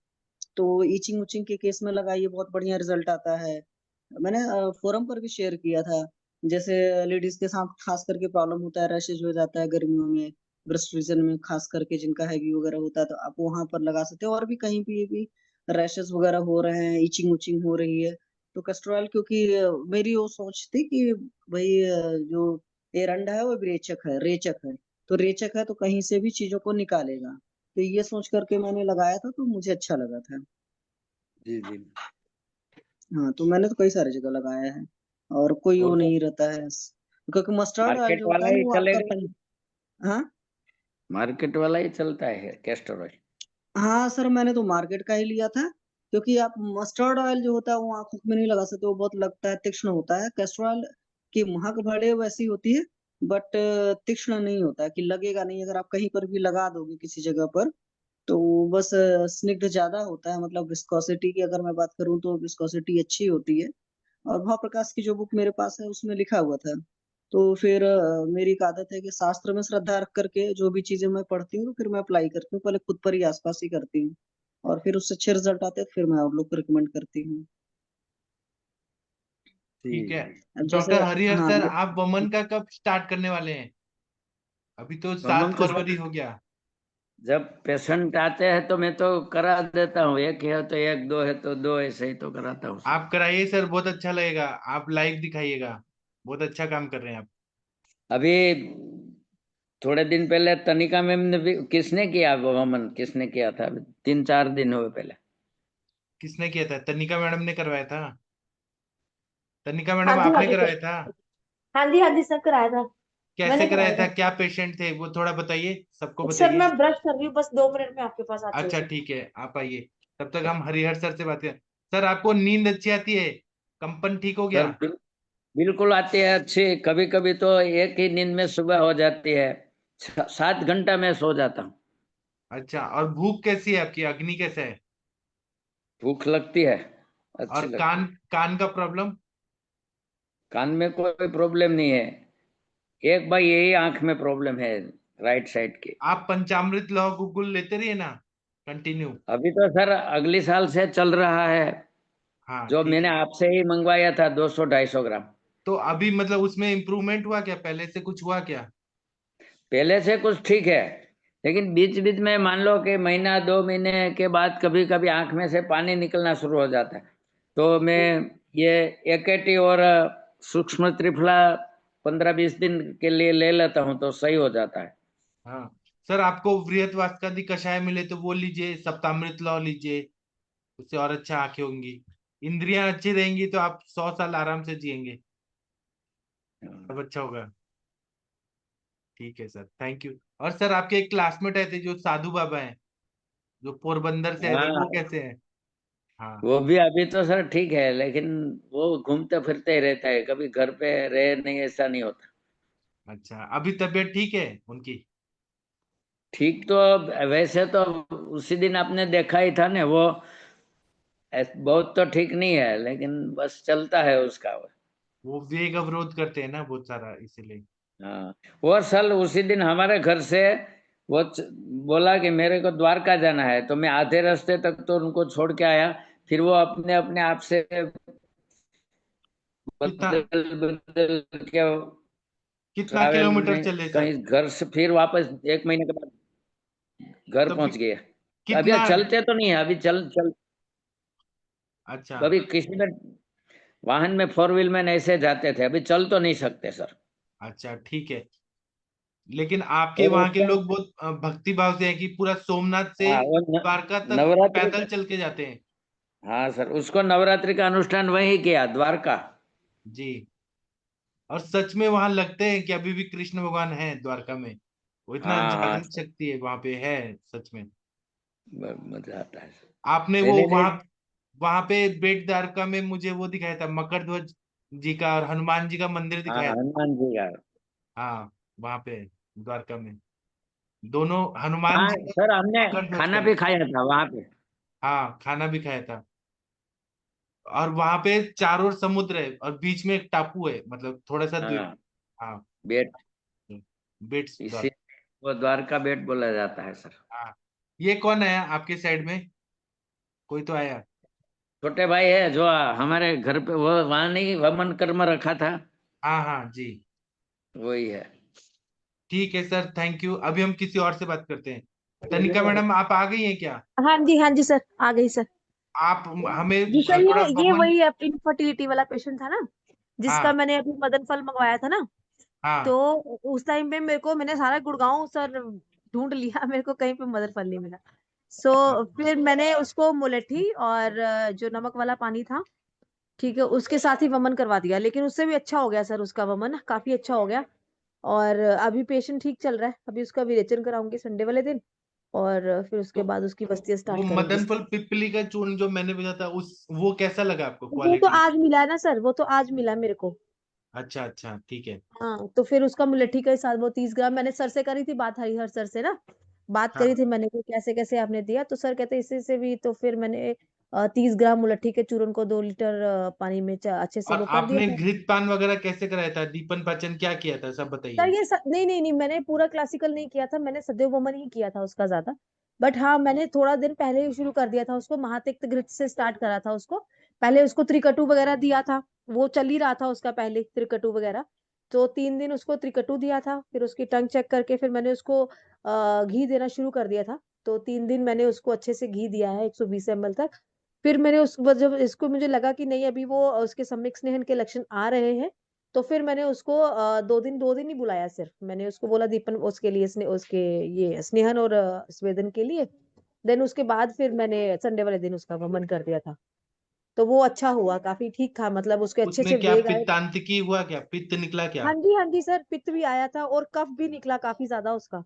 तो ईचिंग उचिंग के केस में लगाइए, बहुत बढ़िया रिजल्ट आता है। मैंने फोरम पर भी शेयर किया था, जैसे लेडीज के साथ खास करके प्रॉब्लम होता है, रैशेज हो जाता है गर्मियों में, ब्रेस्ट रीजन में खास करके जिनका हैवी वगैरह होता है, तो आप वहां पर लगा सकते हो, और भी कहीं भी रैशेज वगैरह हो रहे हैं, इचिंग उचिंग हो रही है, तो कैस्टर ऑयल, क्योंकि मेरी वो सोच थी कि भाई जो एरंडा है वो रेचक है, रेचक है, तो रेचक है तो कहीं से भी चीजों को निकालेगा, तो ये सोच करके मैंने लगाया था, तो मुझे अच्छा लगा था। जी जी। हाँ, तो मैंने तो कई सारी जगह लगाया है, और कोई वो वो तो नहीं रहता है, क्योंकि मस्टर्ड ऑयल मार्केट जो होता वाला है ना, ही वो आपका चलेगा। हाँ। मार्केट वाला ही चलता है कैस्टर ऑयल। हाँ सर, मैंने तो मार्केट का ही लिया था, क्योंकि आप मस्टर्ड ऑयल जो होता है वो आंखों में नहीं लगा सकते, वो बहुत लगता है, तीक्ष्ण होता है। कैस्टर ऑयल की महक भले वैसी होती है, बट तीक्ष्ण नहीं होता है, कि लगेगा नहीं, अगर आप कहीं पर भी लगा दोगे किसी जगह पर, तो बस स्निग्ध ज्यादा होता है, मतलब विस्कोसिटी की अगर मैं बात करूँ तो विस्कोसिटी अच्छी होती है। और भाव प्रकाश की जो बुक मेरे पास है उसमें लिखा हुआ था, तो फिर मेरी एक आदत है कि शास्त्र में श्रद्धा रख करके जो भी चीजें मैं पढ़ती हूँ, फिर मैं अप्लाई करती हूँ, पहले खुद पर ही आसपास ही करती हूँ, और फिर उससे अच्छे रिजल्ट आते हैं, तो फिर मैं और लोग को रिकमेंड करती हूँ। जी ठीक है। जी। अब जैसे डॉक्टर हरिहर हाँ सर, आप वमन का कब स्टार्ट करने वाले हैं? अभी तो हम 7 फरवरी हो गया। जब पेशेंट आते हैं तो मैं तो करा देता हूँ, एक है तो एक, दो है तो दो, ऐसे ही तो कराता हूँ सर। आप कराइए सर, बहुत अच्छा लगेगा, आप लाइव दिखाइएगा, बहुत अच्छा काम कर रहे हैं आप। अभी थोड़े दिन पहले तनिका मैम ने भी, किसने किया वो वमन, किसने किया था, अभी 3-4 दिन हुए पहले। किसने किया था? तनिका मैडम ने करवाया था? तनिका हाँ मैडम जी, हाँ आपने जी करवाया था? हाँ जी, हाँ जी सर, कराया था। कैसे मैंने कराया कराया था? था। क्या पेशेंट थे वो, थोड़ा बताइए, सबको सर बताइए। मैं ब्रश कर रही हूँ, बस 2 मिनट में आपके पास आती हूँ अच्छा सर। ठीक है, आप आइए, तब तक हम हरिहर सर से बात करें। सर, आपको नींद अच्छी आती है? कंपन ठीक हो सर गया? बिल्कुल आती है अच्छी, कभी कभी तो एक ही नींद में सुबह हो जाती है, 7 घंटा में सो जाता हूँ। अच्छा, और भूख कैसी है आपकी? अग्नि कैसा है? भूख लगती है, और अच्छी लगती कान, है। कान का प्रॉब्लम? कान में कोई प्रॉब्लम नहीं है, एक बार यही आंख में प्रॉब्लम है, राइट साइड की। आप पंचामृत लौ गुगुल लेते रहिए ना, कंटिन्यू। अभी तो सर अगली साल से चल रहा है, हाँ जो ठीक मैंने है। आपसे ही मंगवाया था, 200-250 ग्राम। तो अभी मतलब उसमें इम्प्रूवमेंट हुआ क्या? पहले से कुछ हुआ क्या? पहले से कुछ ठीक है, लेकिन बीच बीच में मान लो कि महीना 2 महीने के बाद कभी कभी आंख में से पानी निकलना शुरू हो जाता है, तो मैं ये एकेटी और सूक्ष्म त्रिफला 15-20 दिन के लिए ले लेता हूँ, तो सही हो जाता है। हाँ सर, आपको वृहत वास्कादि कषाय मिले तो वो लीजिए, सप्तामृत लौ लीजिए, उससे और अच्छा आंखें होंगी। इंद्रियां अच्छी रहेंगी तो आप 100 साल आराम से जिएंगे, सब अच्छा होगा। ठीक है सर, थैंक यू। और सर, आपके एक क्लासमेट आए थे जो साधु बाबा हैं, जो पोरबंदर से आए थे, वो हाँ, कैसे हैं? हाँ। वो भी अभी तो सर ठीक है, लेकिन वो घूमते फिरते ही रहता है, कभी घर पे रहे नहीं, ऐसा नहीं होता। अच्छा, अभी तबीयत ठीक है उनकी? ठीक तो वैसे तो उसी दिन आपने देखा ही था ना, वो बहुत तो ठीक नहीं है, लेकिन बस चलता है उसका। वो वेग अवरोध करते हैं ना बहुत सारा, इसीलिए। हाँ, वो सल उसी दिन हमारे घर से वो बोला कि मेरे को द्वारका जाना है, तो मैं आधे रास्ते तक तो उनको छोड़ के आया, फिर वो अपने अपने आप से कितना बदल बदल के कितना ट्रैवल किलोमीटर में चले कहीं सर? घर से फिर वापस 1 महीने के बाद घर तब पहुंच गए। अभी कितना? चलते तो नहीं है, अभी चल चल अच्छा। अभी किसी में वाहन में 4 व्हील में ऐसे जाते थे, अभी चल तो नहीं सकते सर। अच्छा ठीक है। लेकिन आपके और वहाँ के उसका लोग बहुत भक्ति भाव से है कि पूरा सोमनाथ से हाँ वो द्वारका तक नवरात्रि पैदल चल के जाते हैं। हाँ सर, उसको नवरात्रि का अनुष्ठान वही किया, द्वारका। जी। और सच में वहां लगते हैं कि अभी भी कृष्ण भगवान है द्वारका में। वो इतना हाँ हाँ जागृत सर, शक्ति है वहां पे, है सच में। मजा आता है सर। आपने वो पहले से वहां वहां पे बेट द्वारका में मुझे वो दिखाया था, मकर ध्वज जी का और हनुमान जी का मंदिर हाँ दिखाया था। हनुमान जी का। हाँ, वहां पे द्वारका में दोनों हनुमान हाँ जी का सर, हमने मकर ध्वज खाना का। भी खाया था वहां पे। हाँ, खाना भी खाया था। और वहां पे चारों ओर समुद्र है और बीच में एक टापू है, मतलब थोड़ा सा द्वीप। हाँ हाँ, बेट, बेट्स इसी द्वारका। वो द्वारका बेट बोला जाता है सर। हाँ। ये कौन है आपके साइड में? कोई तो आया। छोटे भाई है जो हमारे घर पे, वो वहां नहीं वमन कर्म रखा था, हाँ हाँ जी। वही है। ठीक है सर, थैंक यू। अभी हम किसी और से बात करते हैं। तनिका मैडम, आप आ गई हैं क्या? हाँ जी सर, आ गई सर। आप जी हमें सर, थोड़ा ये वमन। वही इनफर्टिलिटी वाला पेशेंट था ना, जिसका हाँ मैंने अभी मदन फल मंगवाया था ना। हाँ। तो उस टाइम पे मैंने सारा गुड़गांव सर ढूंढ लिया, मेरे को कहीं पे मदन फल नहीं मिला। हाँ, फिर मैंने उसको मुलेठी और जो नमक वाला पानी था, ठीक है, उसके साथ ही वमन करवा दिया, लेकिन उससे भी अच्छा हो गया सर, उसका वमन काफी अच्छा हो गया। और अभी पेशेंट ठीक चल रहा है। अभी उसका विरेचन कराऊंगी संडे वाले दिन, और फिर उसके तो बाद उसकी बस्तियां वो स्टार्ट करूंगी। मदन फल पिपली का चूर्ण जो मैंने भेजा था, उस वो कैसा लगा आपको, वो तो क्वालिटी? आज मिला है ना सर, वो तो आज मिला मेरे को। अच्छा अच्छा, ठीक है। हाँ, तो फिर उसका मुलेठी के साथ वो 30 ग्राम मैंने सर से करी थी बात, हरिहर सर से ना बात करी हाँ। थी मैंने कि कैसे कैसे आपने दिया, तो सर कहते इससे से भी, तो फिर मैंने 30 ग्राम मुलट्ठी के चूर्ण को 2 लीटर पानी में अच्छे से और वो कर दिया आपने था। घृत पान वगैरह कैसे कराया था, दीपन पाचन क्या किया था, सब सर बताइए। नहीं नहीं नहीं, मैंने पूरा क्लासिकल नहीं किया था, मैंने सदैव वमन ही किया था उसका ज्यादा। बट हाँ, मैंने थोड़ा दिन पहले ही शुरू कर दिया था उसको, महातिक्त घृत से स्टार्ट करा था उसको। पहले उसको त्रिकटु वगैरह दिया था, वो चल ही रहा था उसका पहले त्रिकटु वगैरह। तो 3 दिन उसको त्रिकटु दिया था, फिर उसकी टंग चेक करके फिर मैंने उसको घी देना शुरू कर दिया था। तो 3 दिन मैंने उसको अच्छे से घी दिया है 120 ml तक। फिर मैंने जब इसको मुझे लगा कि नहीं अभी वो उसके सम्यक स्नेहन के लक्षण आ रहे हैं, तो फिर मैंने उसको 2 दिन ही बुलाया, सिर्फ मैंने उसको बोला दीपन उसके लिए उसके ये स्नेहन और स्वेदन के लिए। देन उसके बाद फिर मैंने संडे वाले दिन उसका वमन कर दिया था। तो वो अच्छा हुआ, काफी ठीक था, मतलब उसके अच्छे से उसमें क्या वेग आए। पित्तांतिकी हुआ, क्या पित्त निकला क्या? हाँ जी सर, पित्त भी आया था और कफ भी निकला काफी ज्यादा उसका।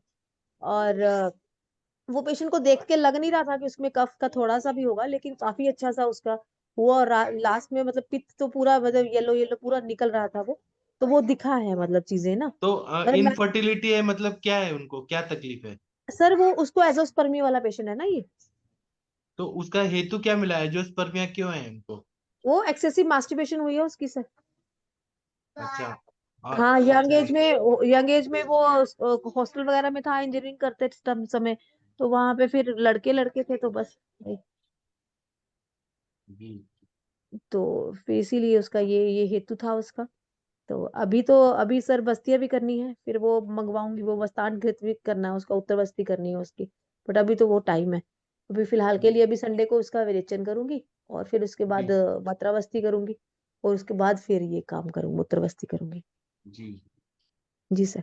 और वो पेशेंट को देख के लग नहीं रहा था कि उसमें कफ का थोड़ा सा भी होगा, लेकिन काफी अच्छा सा उसका हुआ। और लास्ट में मतलब पित्त तो पूरा मतलब येलो येलो पूरा निकल रहा था वो। तो वो दिखा है मतलब चीजें ना। तो मतलब मैं इनफर्टिलिटी है, मतलब क्या है, उनको क्या तकलीफ है? सर, वो उसको एजोस्पर्मी वाला पेशेंट है ना ये। तो उसका हेतु क्या मिला है, जो स्पर्मिया क्यों है उनको? वो एक्सेसिव मास्टरबेशन हुई है उसकी सर। अच्छा। हाँ, यंग अच्छा। एज में, वो हॉस्टल वगैरह में था इंजीनियरिंग करते समय। तो वहां पे फिर लड़के लड़के थे तो बस वही। जी। तो फिर इसीलिए उसका ये हेतु था उसका। तो अभी सर बस्तियां भी करनी है, फिर वो मंगवाऊंगी, वो वस्तान घृत भी करना है उसका, उत्तर बस्ती करनी है उसकी। बट अभी तो वो टाइम है। अभी फिलहाल के लिए अभी संडे को उसका विरेचन करूंगी, और फिर उसके बाद जी। मात्रा बस्ती करूंगी, और उसके बाद फिर ये काम करूंगी, मूत्र बस्ती करूंगी। जी। जी सर।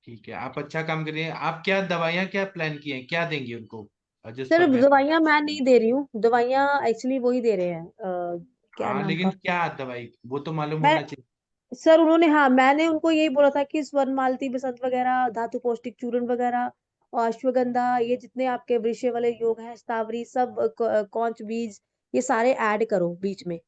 ठीक है, आप अच्छा काम करिए। आप क्या दवाइयाँ क्या प्लान किए हैं, क्या देंगे उनको, जिस सर पर मैं। दवाइयां मैं नहीं दे रही हूँ, दवाइयां एक्चुअली वही दे रहे हैं, क्या हाँ, नाम लेकिन था। क्या दवाई, वो तो मालूम मैं होना चाहिए। सर उन्होंने, हाँ मैंने उनको यही बोला था कि स्वर्ण मालती बसंत वगैरह, धातु पौष्टिक चूर्ण वगैरह, और अश्वगंधा, ये जितने आपके वृक्ष वाले योग हैं, स्तावरी सब, कौच बीज, ये सारे ऐड करो बीच में।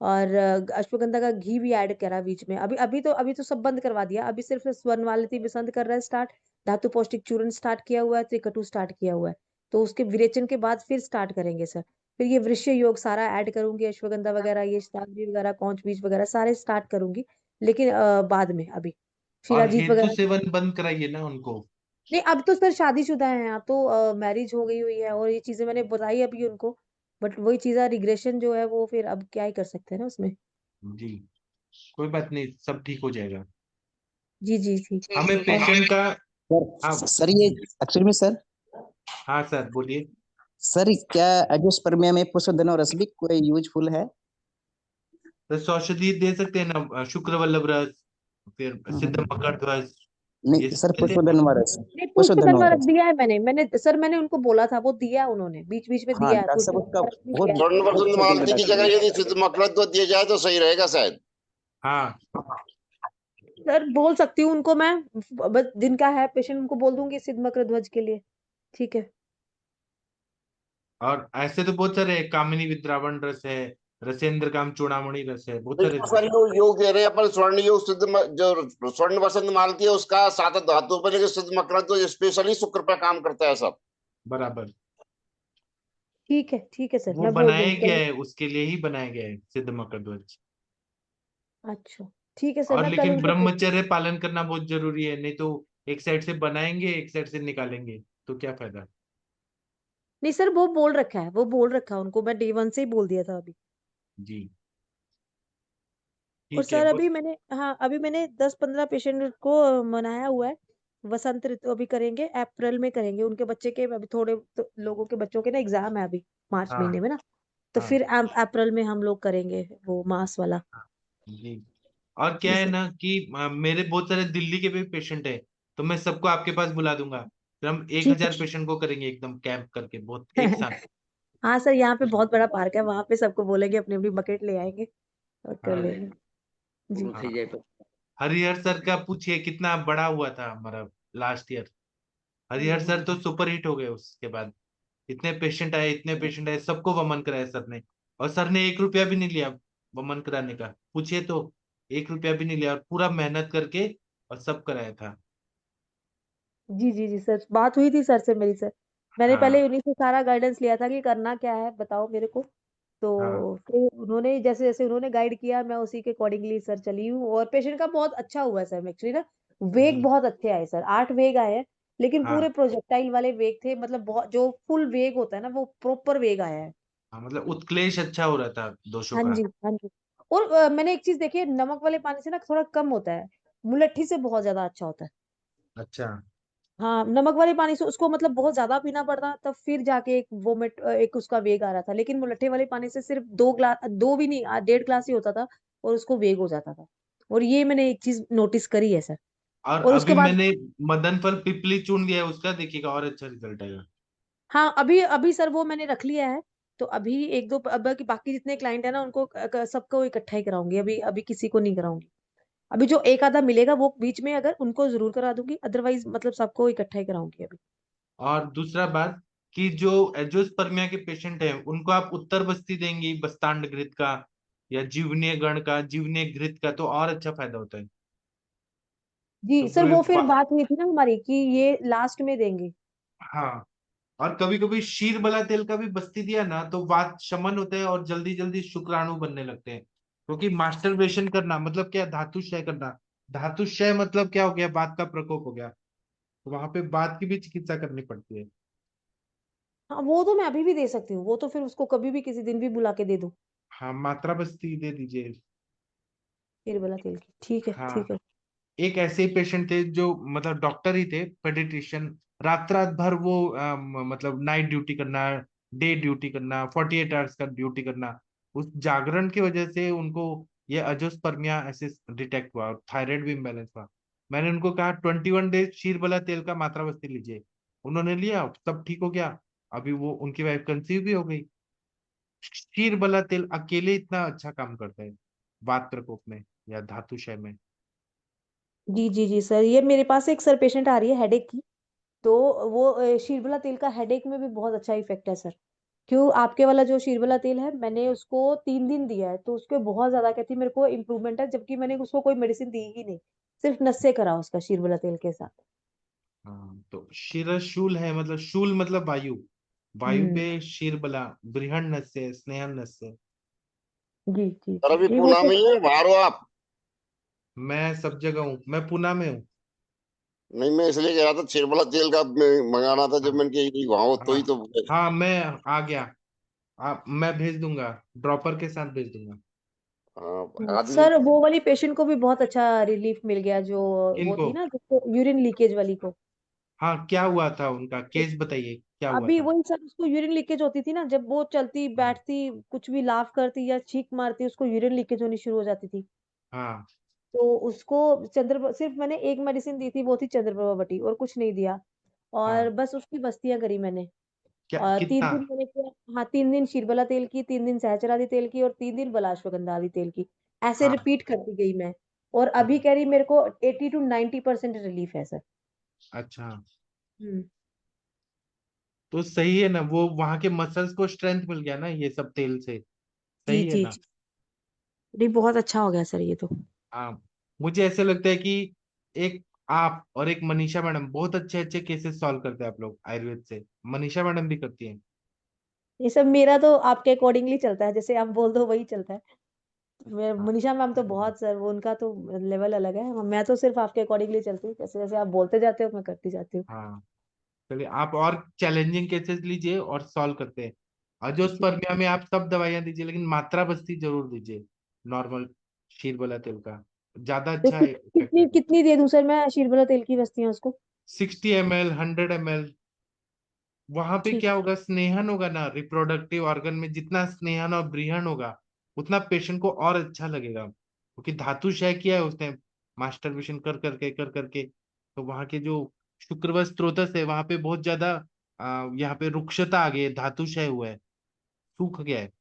और अश्वगंधा का घी भी ऐड करा बीच में। अभी तो सब बंद करवा दिया, अभी सिर्फ स्वर्ण मालती बसंत कर रहा है स्टार्ट। धातु पौष्टिक चूर्ण स्टार्ट किया हुआ है, त्रिकटु स्टार्ट किया हुआ है। तो उसके विरेचन के बाद फिर स्टार्ट करेंगे सर। फिर ये वृक्ष योग सारा ऐड करूंगी, अश्वगंधा वगैरह, ये स्ट्रॉबेरी वगैरह, कौच बीज वगैरह सारे स्टार्ट करूंगी। लेकिन बाद में अभी और शिलाजीत हेतु वगैरह। सेवन बंद कराइए ना उनको। नहीं, अब तो सर शादीशुदा है, अब तो मैरिज हो गई हुई है, और ये चीजें मैंने बताई अभी उनको। बट वही चीज़ रिग्रेशन जो है वो फिर अब क्या ही कर सकते हैं ना उसमें। जी। कोई बात नहीं, सब ठीक हो जाएगा। जी जी जी। हमें और पेशेंट का। हाँ। सर ये एक्चुअली में सर, हाँ सर, बोलिए। सर क्या एंजियोस्पर्मिया में पुष्पधन और रस भी कोई यूजफुल है? तो औषधि दे सकते हैं ना, शुक्र वल्लभ रस, फिर सिद्ध मकर ध्वज। नहीं ये सर, सुने थे? पुष्पधनवा रस, नहीं पुष्पधनवा पुष्पधनवा रस रस। दिया है मैंने सर, मैंने उनको बोला था, वो दिया है उन्होंने, बीच बीच में हाँ दिया है, डॉक्टर साहब उसका पुष्पधनवा रस भी बहुत दिया है। स्वर्ण बहुत बसंत शेड्यूल मालती में की डॉक्टर जगह यदि सिद्ध मकरंद दिया जाए तो सही रहेगा शायद। हाँ, सर बोल सकती हूँ उनको मैं, बस जिनका है पेशेंट उनको बोल दूंगी सिद्ध मकरध्वज के लिए, ठीक है। और ऐसे तो बहुत सारे हैं, कामिनी विद्रावण रस है, रसेंद्र काम चूड़ामणि रस है, बहुत सारे तो सर योग कह रहे हैं अपन, स्वर्ण योग जो स्वर्ण बसंत मालती है उसका सात धातु पर, लेकिन सिद्ध मकरंद तो स्पेशली शुक्र पर काम करता है सब। बराबर। ठीक है सर, वो मैं बोल बनाया दूंगी गया कल। है, उसके लिए ही बनाया गया है सिद्ध मकर ध्वज। अच्छा ठीक है सर, और मैं कल लेकिन उनको ब्रह्मचर्य पालन करना बहुत जरूरी है, नहीं तो एक साइड से बनाएंगे एक साइड से निकालेंगे तो क्या फायदा। नहीं सर, वो बोल रखा है, वो बोल रखा है उनको, मैं डे 1 से ही बोल दिया था अभी। जी और ठीक है सर अभी मैंने, हाँ अभी मैंने 10-15 पेशेंट को मनाया हुआ है। वसंत ऋतु अभी करेंगे, अप्रैल में करेंगे, उनके बच्चे के अभी थोड़े तो लोगों के बच्चों के ना एग्जाम है अभी मार्च हाँ महीने में ना, तो हाँ फिर अप्रैल में हम लोग करेंगे वो मास वाला। जी। और क्या जी है सर। ना कि मेरे बहुत सारे दिल्ली के भी पेशेंट है, तो मैं सबको आपके पास बुला दूंगा, फिर हम एक ठीक हजार पेशेंट को करेंगे एकदम कैंप करके बहुत है एक साथ। हाँ सर, यहाँ पे बहुत बड़ा पार्क है, वहां पे सबको बोलेंगे अपनी अपनी बकेट ले आएंगे और कर हाँ लेंगे। जी। हाँ। हरिहर सर का पूछिए कितना बड़ा हुआ था हमारा लास्ट ईयर। हरिहर सर तो सुपर हिट हो गए उसके बाद, इतने पेशेंट आए, सबको वमन कराया सर ने। और सर ने 1 रुपया भी नहीं लिया वमन कराने का, पूछिए तो 1 रुपया भी नहीं लिया, और पूरा मेहनत करके और सब कराया था। जी जी जी सर, बात हुई थी सर से मेरी सर, मैंने हाँ पहले उन्हीं से सारा गाइडेंस लिया था कि करना क्या है बताओ मेरे को। हाँ तो फिर उन्होंने जैसे जैसे उन्होंने गाइड किया, मैं उसी के अकॉर्डिंगली सर चली हूँ, और पेशेंट का बहुत अच्छा हुआ है सर एक्चुअली ना। वेग जी बहुत अच्छे आए सर, 8 वेग आए हैं, लेकिन हाँ पूरे प्रोजेक्टाइल वाले वेग थे, मतलब बहुत जो फुल वेग होता है ना वो प्रॉपर वेग आया है। हाँ, मतलब उत्क्लेश अच्छा हो रहा था दोषों हाँ का। जी हाँ जी। और मैंने एक चीज देखी है, नमक वाले पानी से ना थोड़ा कम होता है, मुलट्ठी से बहुत ज्यादा अच्छा होता है। अच्छा हाँ, नमक वाले पानी से उसको मतलब बहुत ज्यादा पीना पड़ता, तब फिर जाके एक वोमिट एक उसका वेग आ रहा था, लेकिन मुलट्ठे वाले पानी से सिर्फ 2 ग्लास, 2 भी नहीं, 1.5 ग्लास ही होता था और उसको वेग हो जाता था। और ये मैंने एक चीज नोटिस करी है सर। और और उसके अभी बाद मैंने मदन फल पिपली चूर्ण दिया है, उसका देखिएगा और अच्छा रिजल्ट आएगा। हाँ, अभी अभी सर वो मैंने रख लिया है, तो अभी एक दो अब बाकी जितने क्लाइंट है ना उनको सबको इकट्ठा ही कराऊंगी, अभी अभी किसी को नहीं कराऊंगी। अभी जो एक आधा मिलेगा वो बीच में अगर उनको जरूर करा दूंगी, अदरवाइज मतलब सबको इकट्ठा ही कराऊंगी अभी। और दूसरा बात कि जो एंजियोस्पर्मिया के पेशेंट हैं उनको आप उत्तर बस्ती देंगी बस्तांड घृत का या जीवनीय गण का, जीवनीय घृत का, तो और अच्छा फायदा होता है। तो जी सर, पूरे वो फिर बात हुई थी ना हमारी कि ये लास्ट में देंगे। हाँ। और कभी कभी शीर बला तेल का भी बस्ती दिया ना तो वात शमन होता है और जल्दी जल्दी शुक्राणु बनने लगते हैं, क्योंकि मास्टरबेशन करना मतलब क्या, धातुशय करना। धातुशय मतलब क्या हो गया, बात का प्रकोप हो गया, तो वहां पे बात की भी चिकित्सा करनी पड़ती है। हाँ वो तो मैं अभी भी दे सकती हूँ, वो तो फिर उसको कभी भी किसी दिन भी बुला के दे दूँ। हाँ मात्रा बस्ती दे दीजिए। फिर बोला तेल की, ठीक है हाँ ठीक है। एक ऐसे ही पेशेंट थे जो मतलब डॉक्टर ही थे पेडिट्रिशियन, रात रात भर वो मतलब नाइट ड्यूटी करना, डे ड्यूटी करना, 48 आवर्स का ड्यूटी करना, उस जागरण की वजह से उनको ये अजोस्पर्मिया ऐसे डिटेक्ट हुआ और थायराइड भी इम्बैलेंस हुआ। मैंने उनको कहा 21 डेज क्षीरबला तेल का मात्रा बस्ती लीजिए, उन्होंने लिया, सब ठीक हो गया। अभी वो उनकी वाइफ कंसीव भी हो गई। क्षीरबला तेल अकेले इतना अच्छा काम करता है वात प्रकोप में या धातुशय में। जी जी जी सर, ये मेरे पास एक सर पेशेंट आ रही है हेडेक की, तो वो शीरबला तेल का हेडेक में भी बहुत अच्छा इफेक्ट है सर। क्यों, आपके वाला जो शीरबला तेल है मैंने उसको 3 दिन दिया है, तो उसके बहुत ज्यादा कहती मेरे को इम्प्रूवमेंट है, जबकि मैंने उसको कोई मेडिसिन दी ही नहीं, सिर्फ नस से करा उसका शीरबला तेल के साथ। हाँ तो शिरशूल है, मतलब शूल मतलब वायु, वायु हम्म। पे शिरबला, बृहण नस्य, स्नेहन नस्य। जी जी सर जी अभी नहीं वो पूना तो। में ही हो, बाहर हो आप? मैं सब जगह हूँ, मैं पुणे में हूँ। नहीं, मैं इसलिए कह रहा था छिरबला तेल का मंगाना था, जब हाँ मैंने कहा वहां हो तो ही हाँ तो। हाँ मैं आ गया, आप मैं भेज दूंगा, ड्रॉपर के साथ भेज दूंगा। हाँ आदमी। सर वो वाली पेशेंट को भी बहुत अच्छा रिलीफ मिल गया, जो वो किनको? थी ना जिसको यूरिन लीकेज वाली को। हाँ क्या हुआ था उनका केस बताइए, क्या हुआ अभी था। वही सर, उसको यूरिन लीकेज होती थी ना, जब वो चलती बैठती कुछ भी लाफ करती या चीख मारती, उसको यूरिन लीकेज होनी शुरू हो जाती थी। हाँ तो उसको सिर्फ मैंने एक मेडिसिन दी थी, वो थी चंद्रप्रभा बटी, और कुछ नहीं दिया। और हाँ बस उसकी बस्तियां करी मैंने। क्या और 3 कितना? दिन मैंने किया, हाँ 3 दिन शीरबला तेल की, 3 दिन सहचरादि तेल की, और 3 दिन बलाश्वगंधा आदि तेल की। ऐसे हाँ रिपीट करती गई मैं। और अभी हाँ, कह रही मेरे को 80 to 90% रिलीफ है सर। अच्छा। हम्म। तो सही है ना, वो वहां के मसल्स को स्ट्रेंथ मिल गया ना ये सब तेल से। जी सही है जी ना? जी। नहीं, बहुत अच्छा हो गया सर ये तो। हाँ, मुझे ऐसे लगता है कि एक आप और एक मनीषा मैडम बहुत अच्छे अच्छे केसेस सॉल्व करते हैं आप लोग आयुर्वेद से। मनीषा मैडम भी करती हैं। ये सब मेरा तो आपके अकॉर्डिंगली चलता है, जैसे आप बोल दो वही चलता है। हाँ मनीषा मैम तो बहुत सर, वो उनका तो लेवल अलग है। मैं तो सिर्फ आपके अकॉर्डिंगली चलती हूँ, जैसे जैसे आप बोलते जाते हो मैं करती जाती हूँ। हाँ, चलिए आप और चैलेंजिंग केसेस लीजिए और सॉल्व करते हैं। अजोस्पर्मिया में आप सब दवाइयां दीजिए, लेकिन मात्रा बस्ती जरूर दीजिए। नॉर्मल शीरबला तेल का ज्यादा तो अच्छा इफेक्ट कितनी है। कितनी दे दूं सर मैं शीरबला तेल की बस्तियां उसको? 60 ml, 100 ml। वहां पे ठीक। क्या होगा, स्नेहन होगा ना, रिप्रोडक्टिव ऑर्गन में जितना स्नेहन और ब्रीहन होगा उतना पेशेंट को और अच्छा लगेगा, क्योंकि धातु क्षय किया है उसने मास्टरबेशन कर करके। तो वहां के जो शुक्रवत स्त्रोतस है वहां पे बहुत ज्यादा यहाँ पे रुक्षता आ गई है, धातु क्षय हुआ है, सूख गया है।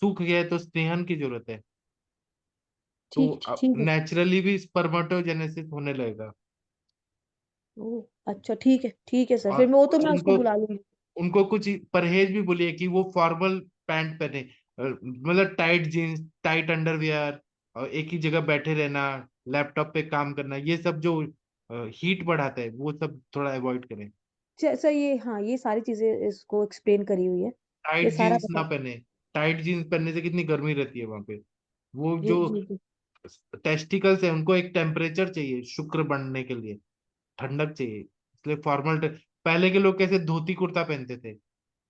सूख गया है तो स्नेहन की जरूरत है। तो ठीक ठीक है। नेचुरली भी स्पर्मेटोजेनेसिस होने लगेगा। ओ अच्छा, ठीक है सर, और फिर मैं वो तो कुछ मैं उसको उनको बुला लूंगी। उनको कुछ परहेज भी बोलिए कि वो फॉर्मल पैंट पहने, मतलब टाइट जीन्स, टाइट अंडरवियर, और एक ही जगह बैठे रहना, लैपटॉप पे काम करना, ये सब जो हीट बढ़ाता है वो सब थोड़ा अवॉइड करें। सर ये, हाँ ये सारी चीजें इसको एक्सप्लेन करी हुई है। ये टाइट सारा जीन्स बता। ना पहने। टाइट जीन्स पहनने से कितनी गर्मी रहती है वहां पे। वो जी जो जी जी। टेस्टिकल्स है उनको एक टेम्परेचर चाहिए शुक्र बनने के लिए, ठंडक चाहिए, इसलिए फॉर्मल। पहले के लोग कैसे धोती कुर्ता पहनते थे,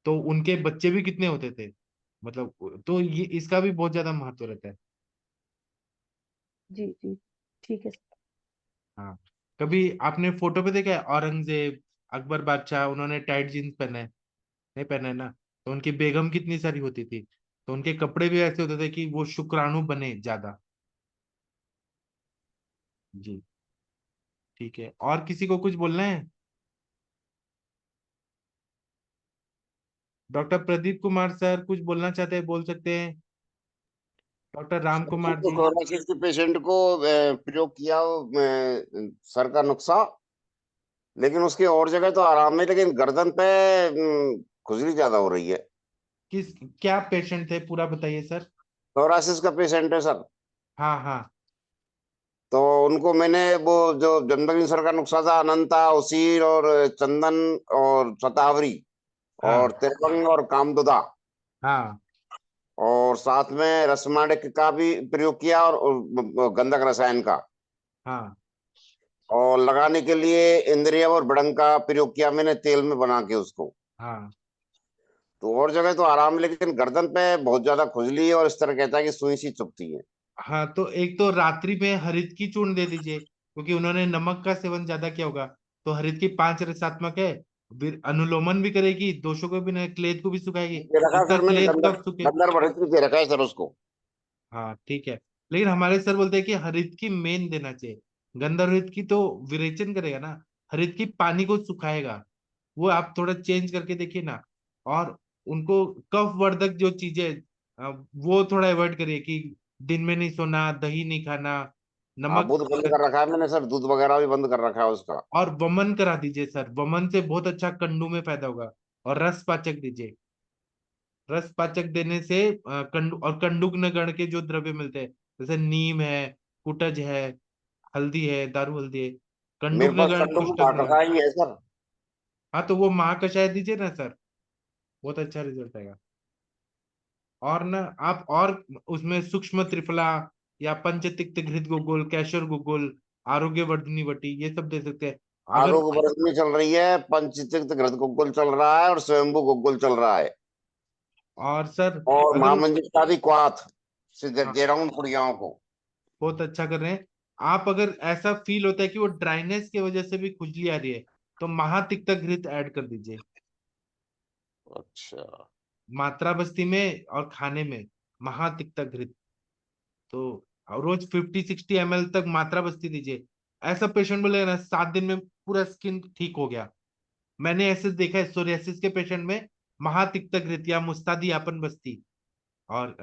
तो उनके बच्चे भी कितने होते थे, मतलब तो ये इसका भी बहुत ज्यादा महत्व रहता है। जी जी। ठीक है सर। हाँ, कभी आपने फोटो पे देखा है औरंगजेब, अकबर बादशाह, उन्होंने टाइट जीन्स पहना है? नहीं पहना है ना। तो उनकी बेगम कितनी सारी होती थी, तो उनके कपड़े भी ऐसे होते थे कि वो शुक्राणु बने ज्यादा। जी, ठीक है, और किसी को कुछ बोलना है? डॉक्टर प्रदीप कुमार सर कुछ बोलना चाहते हैं, बोल सकते हैं। डॉक्टर राम कुमार तो जी। सोरासिस के पेशेंट को प्रयोग किया सर का नुस्खा, लेकिन उसके और जगह तो आराम है, लेकिन गर्दन पे खुजली ज्यादा हो रही है। किस, क्या पेशेंट थे पूरा बताइए सर। सोरासिस का पेशेंट है सर। हाँ हाँ तो उनको मैंने वो जो जनरल सर का नुस्खा था, अनंता, उसीर और चंदन और शतावरी हाँ और तिरपंग और कामदुदा, हाँ और साथ में रसमाणिक का भी प्रयोग किया, और गंधक रसायन का। हाँ और लगाने के लिए इंद्रिया और भड़ंग का प्रयोग किया मैंने, तेल में बना के उसको। हाँ तो और जगह तो आराम है, लेकिन गर्दन पे बहुत ज्यादा खुजली है, और इस तरह कहता है कि सुई सी चुभती है। हाँ, तो एक तो रात्रि में हरित की चूर्ण दे दीजिए, क्योंकि उन्होंने नमक का सेवन ज्यादा किया होगा। तो हरित की 5 रसात्मक है, फिर अनुलोमन भी करेगी, दोषों को भी क्लेद को भी सुखाएगी। ये रखा है उनका सर मैंने, क्लेद गंधक कब सूखे? गंधर्व हरित दे रखा है सर उसको। हाँ ठीक है, लेकिन हमारे सर बोलते हैं कि हरित की मेन देना चाहिए। गंधर्व की तो विरेचन करेगा ना, हरित की पानी को सुखाएगा। वो आप थोड़ा चेंज करके देखिए ना। और उनको कफ वर्धक जो चीजें वो थोड़ा अवॉइड करिए, कि दिन में नहीं सोना, दही नहीं खाना, हाँ, नमक। दूध बंद कर रखा है मैंने सर, दूध वगैरह भी बंद कर रखा है उसका। और वमन करा दीजिए सर, वमन से बहुत अच्छा कंडू में फायदा होगा। और रस पाचक दीजिए। रस पाचक देने से कंडू और कंडूक नगण के जो द्रव्य मिलते हैं, जैसे नीम है, कुटज है, हल्दी है, दारू हल्दी है, कंडूक मेरे पास नगण कंडोम कुष्ठ का निवारण। ही है सर। हाँ, तो वो महाकषाय दीजिए ना सर, बहुत अच्छा रिजल्ट आएगा। और ना आप और उसमें सूक्ष्म त्रिफला या पंचतिक्त घृत गुगुल, कैशोर गुगुल, आरोग्य वर्धिनी वटी, ये सब दे सकते हैं अगर। आरोग्य वर्धिनी चल रही है, पंचतीर्थ घृत गुग्गुल चल रहा है, और स्वयंभू गुग्गुल चल रहा है, और सर और अगर, महामंजिष्ठादि क्वाथ से हाँ, दे रहा हूँ पुड़ियाओं को। बहुत अच्छा कर रहे हैं। आप अगर ऐसा फील होता है कि वो ड्राइनेस की वजह से भी खुजली आ रही है, तो महातिक्त घृत ऐड कर दीजिए अच्छा। मात्रा बस्ती में और खाने में, महातिक्त घृत। तो और रोज 50-60 ml तक मात्रा बस्ती दीजिए। ऐसा पेशेंट बोलेगा ना 7 दिन में पूरा स्किन ठीक हो गया। मैंने ऐसे देखा है सोरियासिस के पेशेंट में महातिक्त घृत या मुस्तादी यापन बस्ती और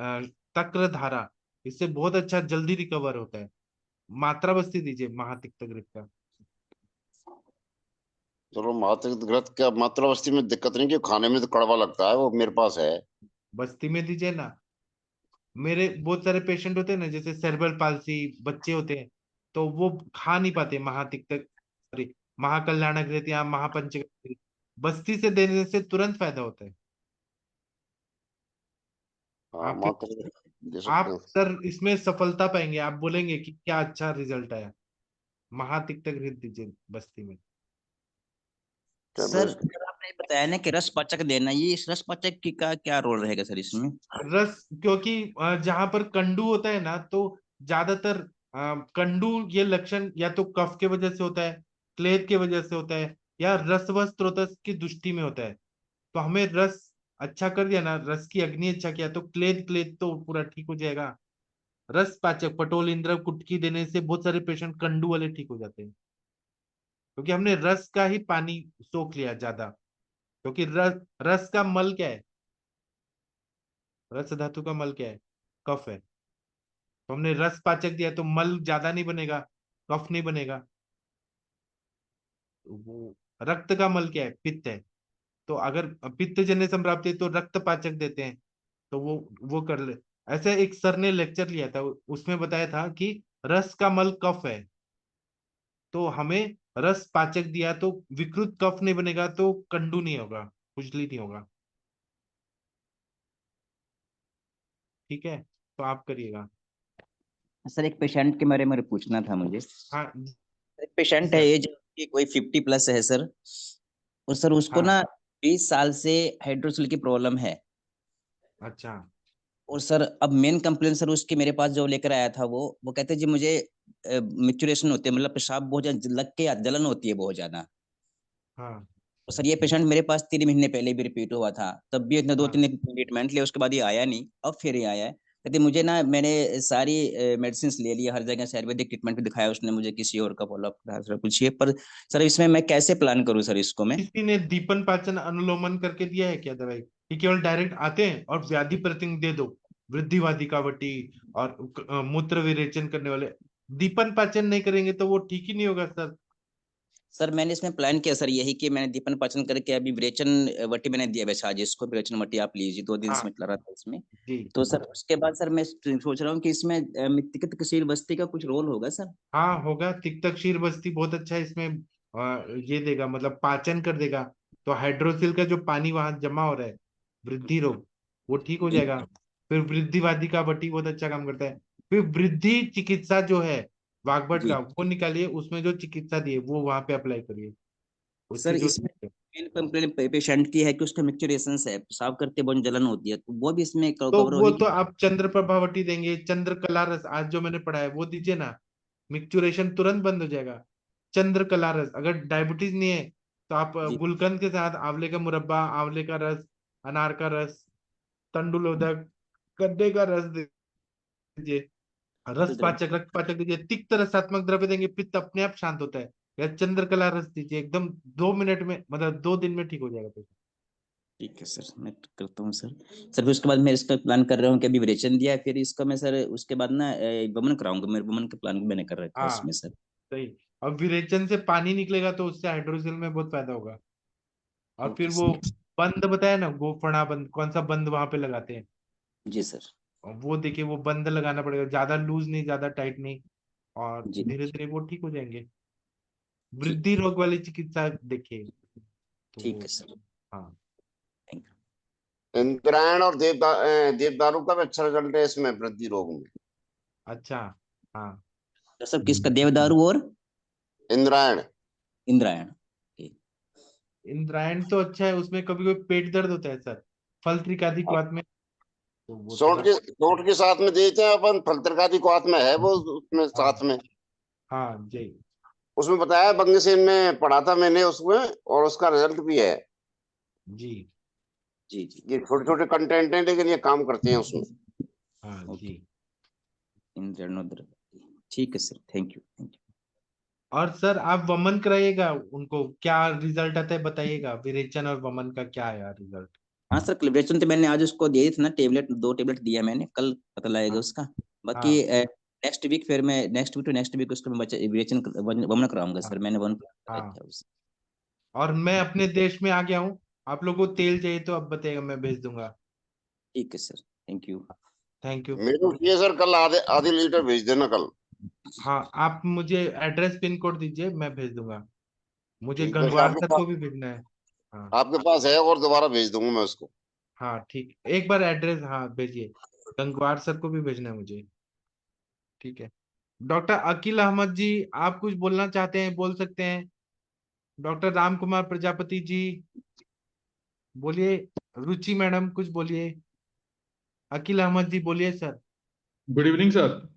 तक्र धारा, इससे बहुत अच्छा जल्दी रिकवर होता है। मात्रा बस्ती दीजिए महातिक्त घृत का। चलो मातृ घृत का मात्रा बस्ती में दिक्कत नहीं, कि खाने में तो कड़वा लगता है, वो मेरे पास है। बस्ती में दीजिए ना। मेरे बहुत सारे पेशेंट होते हैं ना, जैसे सेरेब्रल पाल्सी बच्चे होते हैं, तो वो खा नहीं पाते महातिक्त, सॉरी, महाकल्याणकृत या महापंचकृत। बस्ती से देने से तुरंत फायदा होता है। हाँ आप मातृ घृत दे सकते आप हैं। सर इसमें सफलता पाएंगे, आप बोलेंगे कि क्या अच्छा रिजल्ट आया। महातिक्त घृत दीजिए बस्ती में। चलो सर इसको सर आपने बताया ना कि रस पाचक देना, ये इस रस पाचक की का क्या रोल रहेगा सर इसमें? रस, क्योंकि जहां पर कंडू होता है ना, तो ज्यादातर कंडू ये लक्षण या तो कफ के वजह से होता है, क्लेद के वजह से होता है, या रसव स्रोत की दृष्टि में होता है। तो हमें रस अच्छा कर दिया ना, रस की अग्नि अच्छा किया, तो क्लेद क्लेद तो पूरा ठीक हो जाएगा। रस पाचक पटोल इंद्र कुटकी देने से बहुत सारे पेशेंट कंडू वाले ठीक हो जाते हैं, क्योंकि हमने रस का ही पानी सोख लिया ज्यादा। क्योंकि रस का मल क्या है? रस धातु का मल क्या है? कफ है। तो हमने रस पाचक दिया तो मल ज्यादा नहीं बनेगा, कफ नहीं बनेगा। वो रक्त का मल क्या है? पित्त है। तो अगर पित्त जन्य संप्राप्ति है तो रक्त पाचक देते हैं, तो वो कर ले। ऐसे एक सर ने लेक्चर लिया था, उसमें बताया था कि रस का मल कफ है, तो हमें रस पाचक दिया तो विकृत कफ नहीं बनेगा, तो कंडू नहीं होगा, खुजली नहीं होगा। ठीक है, तो आप करिएगा। सर एक पेशेंट के बारे में पूछना था मुझे। हाँ एक पेशेंट है सर। ये जो कि कोई 50 प्लस है सर, और सर उसको हाँ। ना 20 साल से हाइड्रोसिल की प्रॉब्लम है। अच्छा। और सर अब मेन कंप्लेन सर उसकी मेरे पास जो लेकर आया था, वो कहते जी मुझे मिक्चुरेशन होती है, मतलब पेशाब बहुत ज्यादा लग के जलन होती है बहुत ज्यादा। हाँ। तो सर ये पेशेंट मेरे पास 3 महीने पहले भी रिपीट हुआ था, तब भी इतने दो हाँ। तीन ट्रीटमेंट लिया, उसके बाद ये आया नहीं, अब फिर ये आया है। कहते मुझे ना, मैंने सारी मेडिसिन ले ली हर जगह से, आयुर्वेदिक ट्रीटमेंट भी दिखाया उसने मुझे, किसी और का फॉलोअप करा सर कुछ ये, पर सर इसमें मैं कैसे प्लान करूँ सर इसको मैं? किसी ने दीपन पाचन अनुलोमन करके दिया है क्या दवाई? कि केवल डायरेक्ट आते हैं और व्याधि प्रतिंग दे दो, वृद्धिवादी कावटी और मूत्र विरेचन करने वाले। दीपन पाचन नहीं करेंगे तो वो ठीक ही नहीं होगा सर। सर मैंने इसमें प्लान किया सर यही कि मैंने दीपन पाचन करके अभी विरेचन वटी मैंने दिया वैसा, आज इसको विरेचन वटी आप लीजिए, 2 दिन से हाँ मैं चला रहा था इसमें। जी। तो सर उसके बाद सर मैं सोच रहा हूँ कि इसमें मित्तिकत कशीर बस्ती का कुछ रोल होगा सर? हाँ होगा, तिक्तक क्षीर बस्ती बहुत अच्छा है इसमें। ये देगा, मतलब पाचन कर देगा। तो हाइड्रोसिल का जो पानी वहां जमा हो रहा है, वृद्धि रोग, वो ठीक हो जी जाएगा। फिर वृद्धिवादी का बटी बहुत अच्छा काम करता है। फिर वृद्धि चिकित्सा जो है वाग्भट का, जी। वो निकालिए, उसमें जो चिकित्सा दी है वो वहां पे अप्लाई करिए, सर उससे जो इसमें मेन कंप्लेन पेशेंट की है कि उसका मिक्चुरेशन है, पेशाब करते बहुत जलन होती है, तो वो भी इसमें तो कवर वो होगी तो कि? आप चंद्र प्रभावटी देंगे, चंद्र कला रस आज जो मैंने पढ़ा है वो दीजिए ना, मिक्चुरेशन तुरंत बंद हो जाएगा। चंद्र कला रस, अगर डायबिटीज नहीं है तो आप जी गुलकंद के साथ आंवले का मुरब्बा, आंवले का रस, अनार का रस, तंडुलोदक, गन्ने का रस दीजिए। रस द्रव। पाचक, रक्त पाचक दीजिए। तिक्त रसात्मक द्रव्य देंगे, पित्त अपने आप शांत होता है। या चंद्रकला रस दीजिए, एकदम 2 मिनट में, मतलब 2 दिन में ठीक हो जाएगा पेशेंट। ठीक है सर, मैं करता हूँ सर। सर फिर उसके बाद मैं इसका प्लान कर रहा हूँ कि अभी विरेचन दिया है, फिर इसका मैं सर उसके बाद ना वमन कराऊंगा, मेरे वमन का प्लान मैंने कर रखा है हाँ उसमें सर। सही। अब विरेचन से पानी निकलेगा तो उससे हाइड्रोसिल में बहुत फायदा होगा। और फिर ओके वो सर। बंद बताया ना, गोफणा बंद, कौन सा बंद वहां पे लगाते हैं, जी सर। और वो देखिए वो बंद लगाना पड़ेगा, ज्यादा लूज नहीं, ज्यादा टाइट नहीं। और जी धीरे धीरे वो ठीक हो जाएंगे। ठीक। वृद्धि रोग वाली चिकित्सा देखिए, तो ठीक वो। है सर। हाँ। Thank you. इंद्रायण और देवदारू का भी अच्छा रिजल्ट है इसमें वृद्धि रोग में। अच्छा। हाँ। तो सर किसका, देवदारू और इंद्रायण। इंद्रायण? ठीक। इंद्रायण तो अच्छा है, उसमें कभी कभी पेट दर्द होता है सर, फल त्रिकादिक वात में, तो वो थोड़ा। सोंठ के साथ में देते हैं अपन, फलतरकादी क्वाथ में है वो उसमें हाँ। साथ में। हाँ जी। उसमें बताया बंगसेन में पढ़ा था मैंने उसमें, और उसका रिजल्ट भी है। जी। जी जी। ये छोटे छोटे कंटेंट हैं लेकिन ये काम करते हैं उसमें। हाँ ओके। जी। इंद्रनोदर। ठीक है sir, thank you thank you. और सर आप वमन कराइएगा, उनको क्या रिजल्ट आता है बताइएगा, विरेचन और वमन का क्या है रिजल्ट। हाँ सर, क्लिब्रेशन तो मैंने आज उसको दिए थे ना, टेबलेट 2 टेबलेट दिया मैंने, कल पता लगेगा हाँ उसका। बाकी हाँ नेक्स्ट वीक फिर मैं नेक्स्ट वीक उसको मैं बच्चा विवेचन वमन कराऊंगा हाँ सर, मैंने वन हाँ। रखा है उसे। और मैं अपने देश में आ गया हूँ, आप लोगों को तेल चाहिए तो अब बताइएगा, मैं भेज दूंगा। ठीक है sir, thank you. Thank you. मेरे को ये सर कल आधे लीटर भेज देना कल। हाँ आप मुझे एड्रेस पिन कोड दीजिए, मैं भेज दूंगा। मुझे ठीक, वैसे गंगवार सर को भी भेजना है। हाँ आपके पास है और दोबारा भेज दूंगा मैं उसको। हाँ ठीक, एक बार एड्रेस हाँ भेजिए, गंगवार सर को भी भेजना है मुझे। ठीक है। डॉक्टर अकील अहमद जी, आप कुछ बोलना चाहते हैं बोल सकते हैं। डॉक्टर राम कुमार प्रजापति जी बोलिए। रुचि मैडम कुछ बोलिए। अकील अहमद जी बोलिए सर। Good evening sir.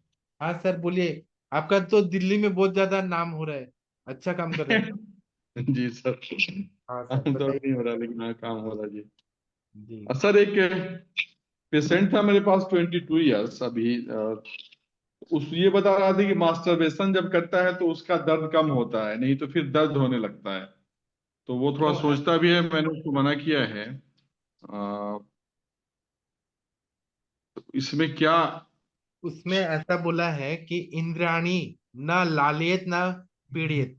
हाँ सर बोलिए। आपका तो दिल्ली में बहुत ज्यादा नाम हो रहा है, अच्छा काम कर रहे हैं। जी सर, हाँ सर काम तो बताइए। नहीं हो रहा लेकिन हाँ काम हो रहा जी। जी सर एक पेशेंट था मेरे पास 22 इयर्स अभी, उस ये बता रहा था कि मास्टरबेशन जब करता है तो उसका दर्द कम होता है, नहीं तो फिर दर्द होने लगता है। तो वो थोड़ा तो सोचता भी है, मैंने उसको मना किया है। आ, इसमें क्या? उसमें ऐसा बोला है कि इंद्राणी ना लालियत ना पीड़ित,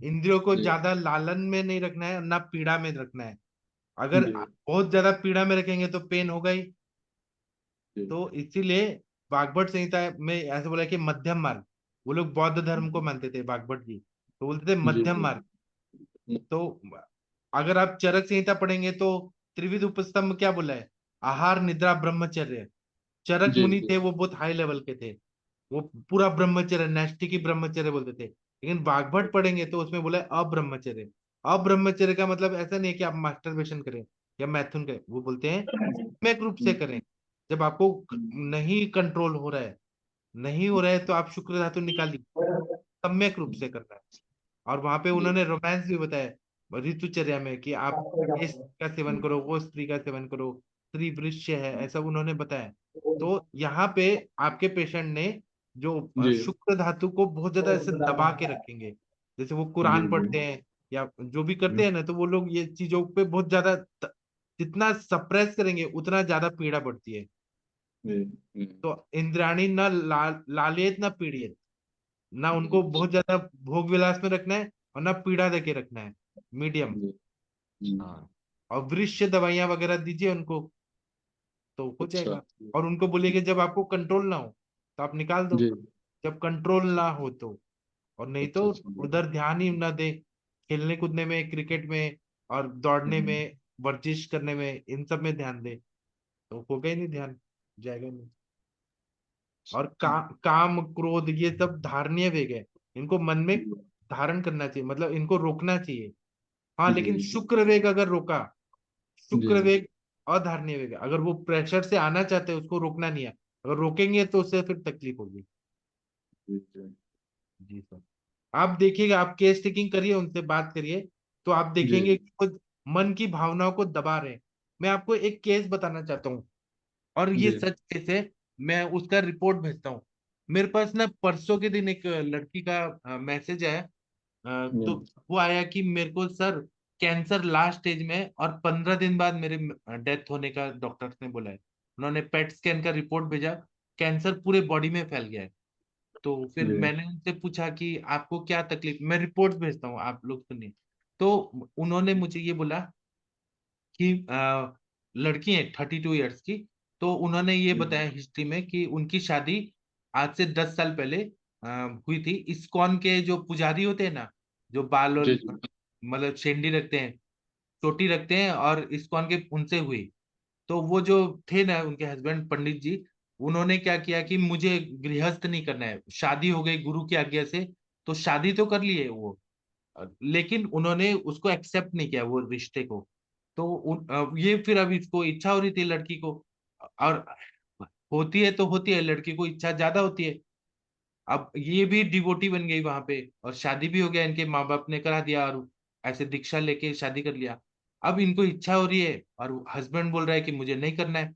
इंद्रियों को जी ज्यादा लालन में नहीं रखना है ना पीड़ा में रखना है। अगर जी बहुत ज्यादा पीड़ा में रखेंगे तो पेन होगा ही। जी तो इसीलिए वाग्भट संहिता में ऐसे बोला कि मध्यम मार्ग, वो लोग बौद्ध धर्म को मानते थे वाग्भट जी, तो बोलते थे जी मध्यम मार्ग। तो अगर आप चरक संहिता पढ़ेंगे तो त्रिविध उपस्तंभ क्या बोला है, आहार निद्रा ब्रह्मचर्य। चरक जी मुनि जी थे वो बहुत हाई लेवल के थे, वो पूरा ब्रह्मचर्य नैष्ठिकी ब्रह्मचर्य बोलते थे। लेकिन वाग्भट पढ़ेंगे तो उसमें बोला है अब्रह्मचर्य। अब्रह्मचर्य का मतलब ऐसा नहीं है कि आप मास्टरबेशन करें या मैथुन करें, वो बोलते हैं सम्यक रूप से करें। जब आपको नहीं कंट्रोल हो रहा है, नहीं हो रहा है तो आप शुक्र धातु निकालिए, सम्यक रूप से करना है। और वहां पे जी उन्होंने रोमांस भी बताया ऋतुचर्या में कि आप इस का सेवन करो, वो स्त्री का सेवन करो, स्त्री वृश्य है, ऐसा उन्होंने बताया। तो यहाँ पे आपके पेशेंट ने जो जी शुक्र धातु को बहुत ज्यादा ऐसे दबा के रखेंगे, जैसे वो जी कुरान जी पढ़ते हैं या जो भी करते हैं ना, तो वो लोग ये चीजों पे बहुत ज्यादा जितना सप्रेस करेंगे उतना ज्यादा पीड़ा बढ़ती है। जी जी तो इंद्राणी न लालियत न पीड़ित, ना जी उनको बहुत ज्यादा भोग विलास में रखना है और ना पीड़ा देके रखना है, मीडियम। जी जी। हाँ। और वृक्ष दवाइयां वगैरह दीजिए उनको तो हो अच्छा जाएगा। और उनको बोलिए कि जब आपको कंट्रोल ना हो तो आप निकाल दो, जी। जब कंट्रोल ना हो तो। और नहीं तो अच्छा अच्छा जी। उधर ध्यान ही ना दे, खेलने कूदने में, क्रिकेट में और दौड़ने हम्म, में, वर्जिश करने में, इन सब में ध्यान दे तो होगा ही नहीं, ध्यान जाएगा नहीं। और काम क्रोध ये सब धारणीय वेग है, इनको मन में धारण करना चाहिए, मतलब इनको रोकना चाहिए। हाँ जी लेकिन जी शुक्र वेग अगर रोका, जी शुक्र वेग अधारणीय वेग है। अगर वो प्रेशर से आना चाहते हैं उसको रोकना नहीं है, अगर रोकेंगे तो उससे फिर तकलीफ होगी। जी जी जी सर। आप देखिएगा, आप केस टेकिंग करिए, उनसे बात करिए, तो आप जी देखेंगे कि वो मन की भावनाओं को दबा रहे हैं। मैं आपको एक केस बताना चाहता हूँ, और ये जी सच केस है, मैं उसका रिपोर्ट भेजता हूँ। मेरे पास ना परसों के दिन एक लड़की का मैसेज आया, तो वो आया कि मेरे को सर कैंसर लास्ट स्टेज में है और 15 दिन बाद मेरे डेथ होने का डॉक्टर्स ने बोला है। उन्होंने पेट स्कैन का रिपोर्ट भेजा, कैंसर पूरे बॉडी में फैल गया है। तो फिर जी मैंने उनसे पूछा कि आपको क्या तकलीफ, मैं रिपोर्ट भेजता हूँ आप लोग सुनिए। तो उन्होंने मुझे ये बोला कि लड़की है 32 ईयर्स की। तो उन्होंने ये बताया हिस्ट्री में कि उनकी शादी आज से 10 साल पहले हुई थी। इस्कॉन के जो पुजारी होते हैं ना, जो बाल जी मतलब शेंडी रखते हैं, चोटी रखते हैं, और इस्कॉन के उनसे हुई। तो वो जो थे ना उनके हस्बैंड पंडित जी, उन्होंने क्या किया कि मुझे गृहस्थ नहीं करना है, शादी हो गई गुरु की आज्ञा से। तो शादी तो कर लिए वो, लेकिन उन्होंने उसको एक्सेप्ट नहीं किया वो रिश्ते को। तो ये फिर अब इसको इच्छा हो रही थी लड़की को, और होती है तो होती है, लड़की को इच्छा ज्यादा होती है। अब ये भी डिवोटी बन गई वहां पे, और शादी भी हो गया, इनके माँ बाप ने करा दिया, और ऐसे दीक्षा लेके शादी कर लिया। अब इनको इच्छा हो रही है और हस्बैंड बोल रहा है कि मुझे नहीं करना है।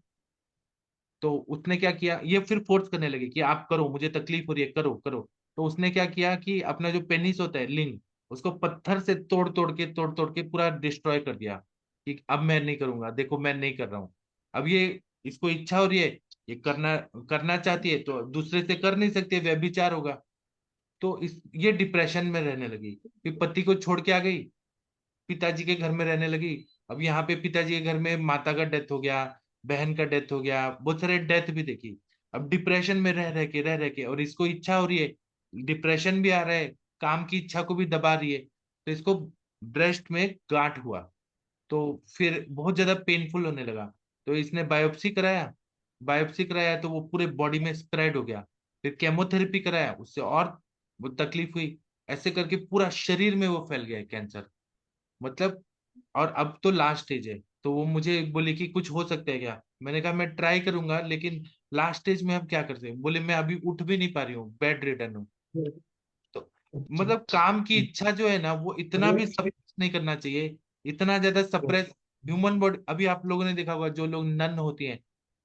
तो उसने क्या किया, ये फिर फोर्स करने लगे कि आप करो, मुझे तकलीफ हो रही है, करो करो। तो उसने क्या किया कि अपना जो पेनिस होता है, लिंग, उसको पत्थर से तोड़ तोड़ के पूरा डिस्ट्रॉय कर दिया कि अब मैं नहीं करूंगा, देखो मैं नहीं कर रहा हूँ। अब ये, इसको इच्छा हो रही है, ये करना करना चाहती है, तो दूसरे से कर नहीं सकती, व्यभिचार होगा। तो इस ये डिप्रेशन में रहने लगी, फिर पति को छोड़ के आ गई, पिताजी के घर में रहने लगी। अब यहाँ पे पिताजी के घर में माता का डेथ हो गया, बहन का डेथ हो गया, बहुत सारे डेथ भी देखी। अब डिप्रेशन में रह रह के और इसको इच्छा हो रही है, डिप्रेशन भी आ रहा है, काम की इच्छा को भी दबा रही है, तो इसको ब्रेस्ट में गांठ हुआ। तो फिर बहुत ज्यादा पेनफुल होने लगा, तो इसने बायोप्सी कराया तो वो पूरे बॉडी में स्प्रेड हो गया। फिर केमोथेरेपी कराया, उससे और वो तकलीफ हुई। ऐसे करके पूरा शरीर में वो फैल गया कैंसर, मतलब। और अब तो लास्ट स्टेज है, तो वो मुझे बोले कि कुछ हो सकता है क्या। मैंने कहा मैं ट्राई करूंगा, लेकिन लास्ट स्टेज में हम क्या कर सकते हैं। बोले मैं अभी उठ भी नहीं पा रही हूँ, बेड रिडन हूँ। तो मतलब काम की इच्छा जो है ना, वो इतना भी सप्रेस नहीं करना चाहिए, इतना ज्यादा सप्रेस। ह्यूमन बॉडी, अभी आप लोगों ने देखा होगा, जो लोग नन होती हैं,